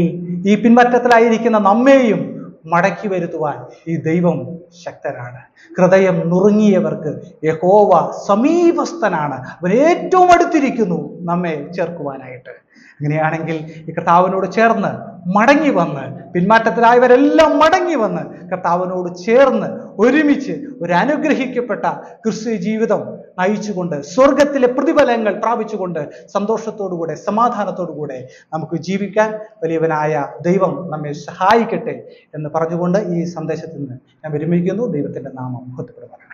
ഈ പിന്മാറ്റത്തിലായിരിക്കുന്ന നമ്മെയും മടക്കി വരുത്തുവാൻ ഈ ദൈവം ശക്തനാണ്. ഹൃദയം നുറുങ്ങിയവർക്ക് യഹോവ സമീപസ്ഥനാണ്. അവൻ ഏറ്റവും അടുത്തിരിക്കുന്നു നമ്മെ ചേർക്കുവാനായിട്ട്. അങ്ങനെയാണെങ്കിൽ ഈ കർത്താവിനോട് ചേർന്ന് മടങ്ങി വന്ന്, പിന്മാറ്റത്തിലായവരെല്ലാം മടങ്ങി വന്ന് കർത്താവിനോട് ചേർന്ന് ഒരുമിച്ച് ഒരു അനുഗ്രഹിക്കപ്പെട്ട ക്രിസ്തീയ ജീവിതം നയിച്ചുകൊണ്ട് സ്വർഗത്തിലെ പ്രതിഫലങ്ങൾ പ്രാപിച്ചുകൊണ്ട് സന്തോഷത്തോടുകൂടെ സമാധാനത്തോടുകൂടെ നമുക്ക് ജീവിക്കാൻ വലിയവനായ ദൈവം നമ്മെ സഹായിക്കട്ടെ എന്ന് പറഞ്ഞുകൊണ്ട് ഈ സന്ദേശത്തിൽ നിന്ന് ഞാൻ വിരമിക്കുന്നു. ദൈവത്തിന്റെ നാമം മഹത്വപ്പെടുവാനാണ്.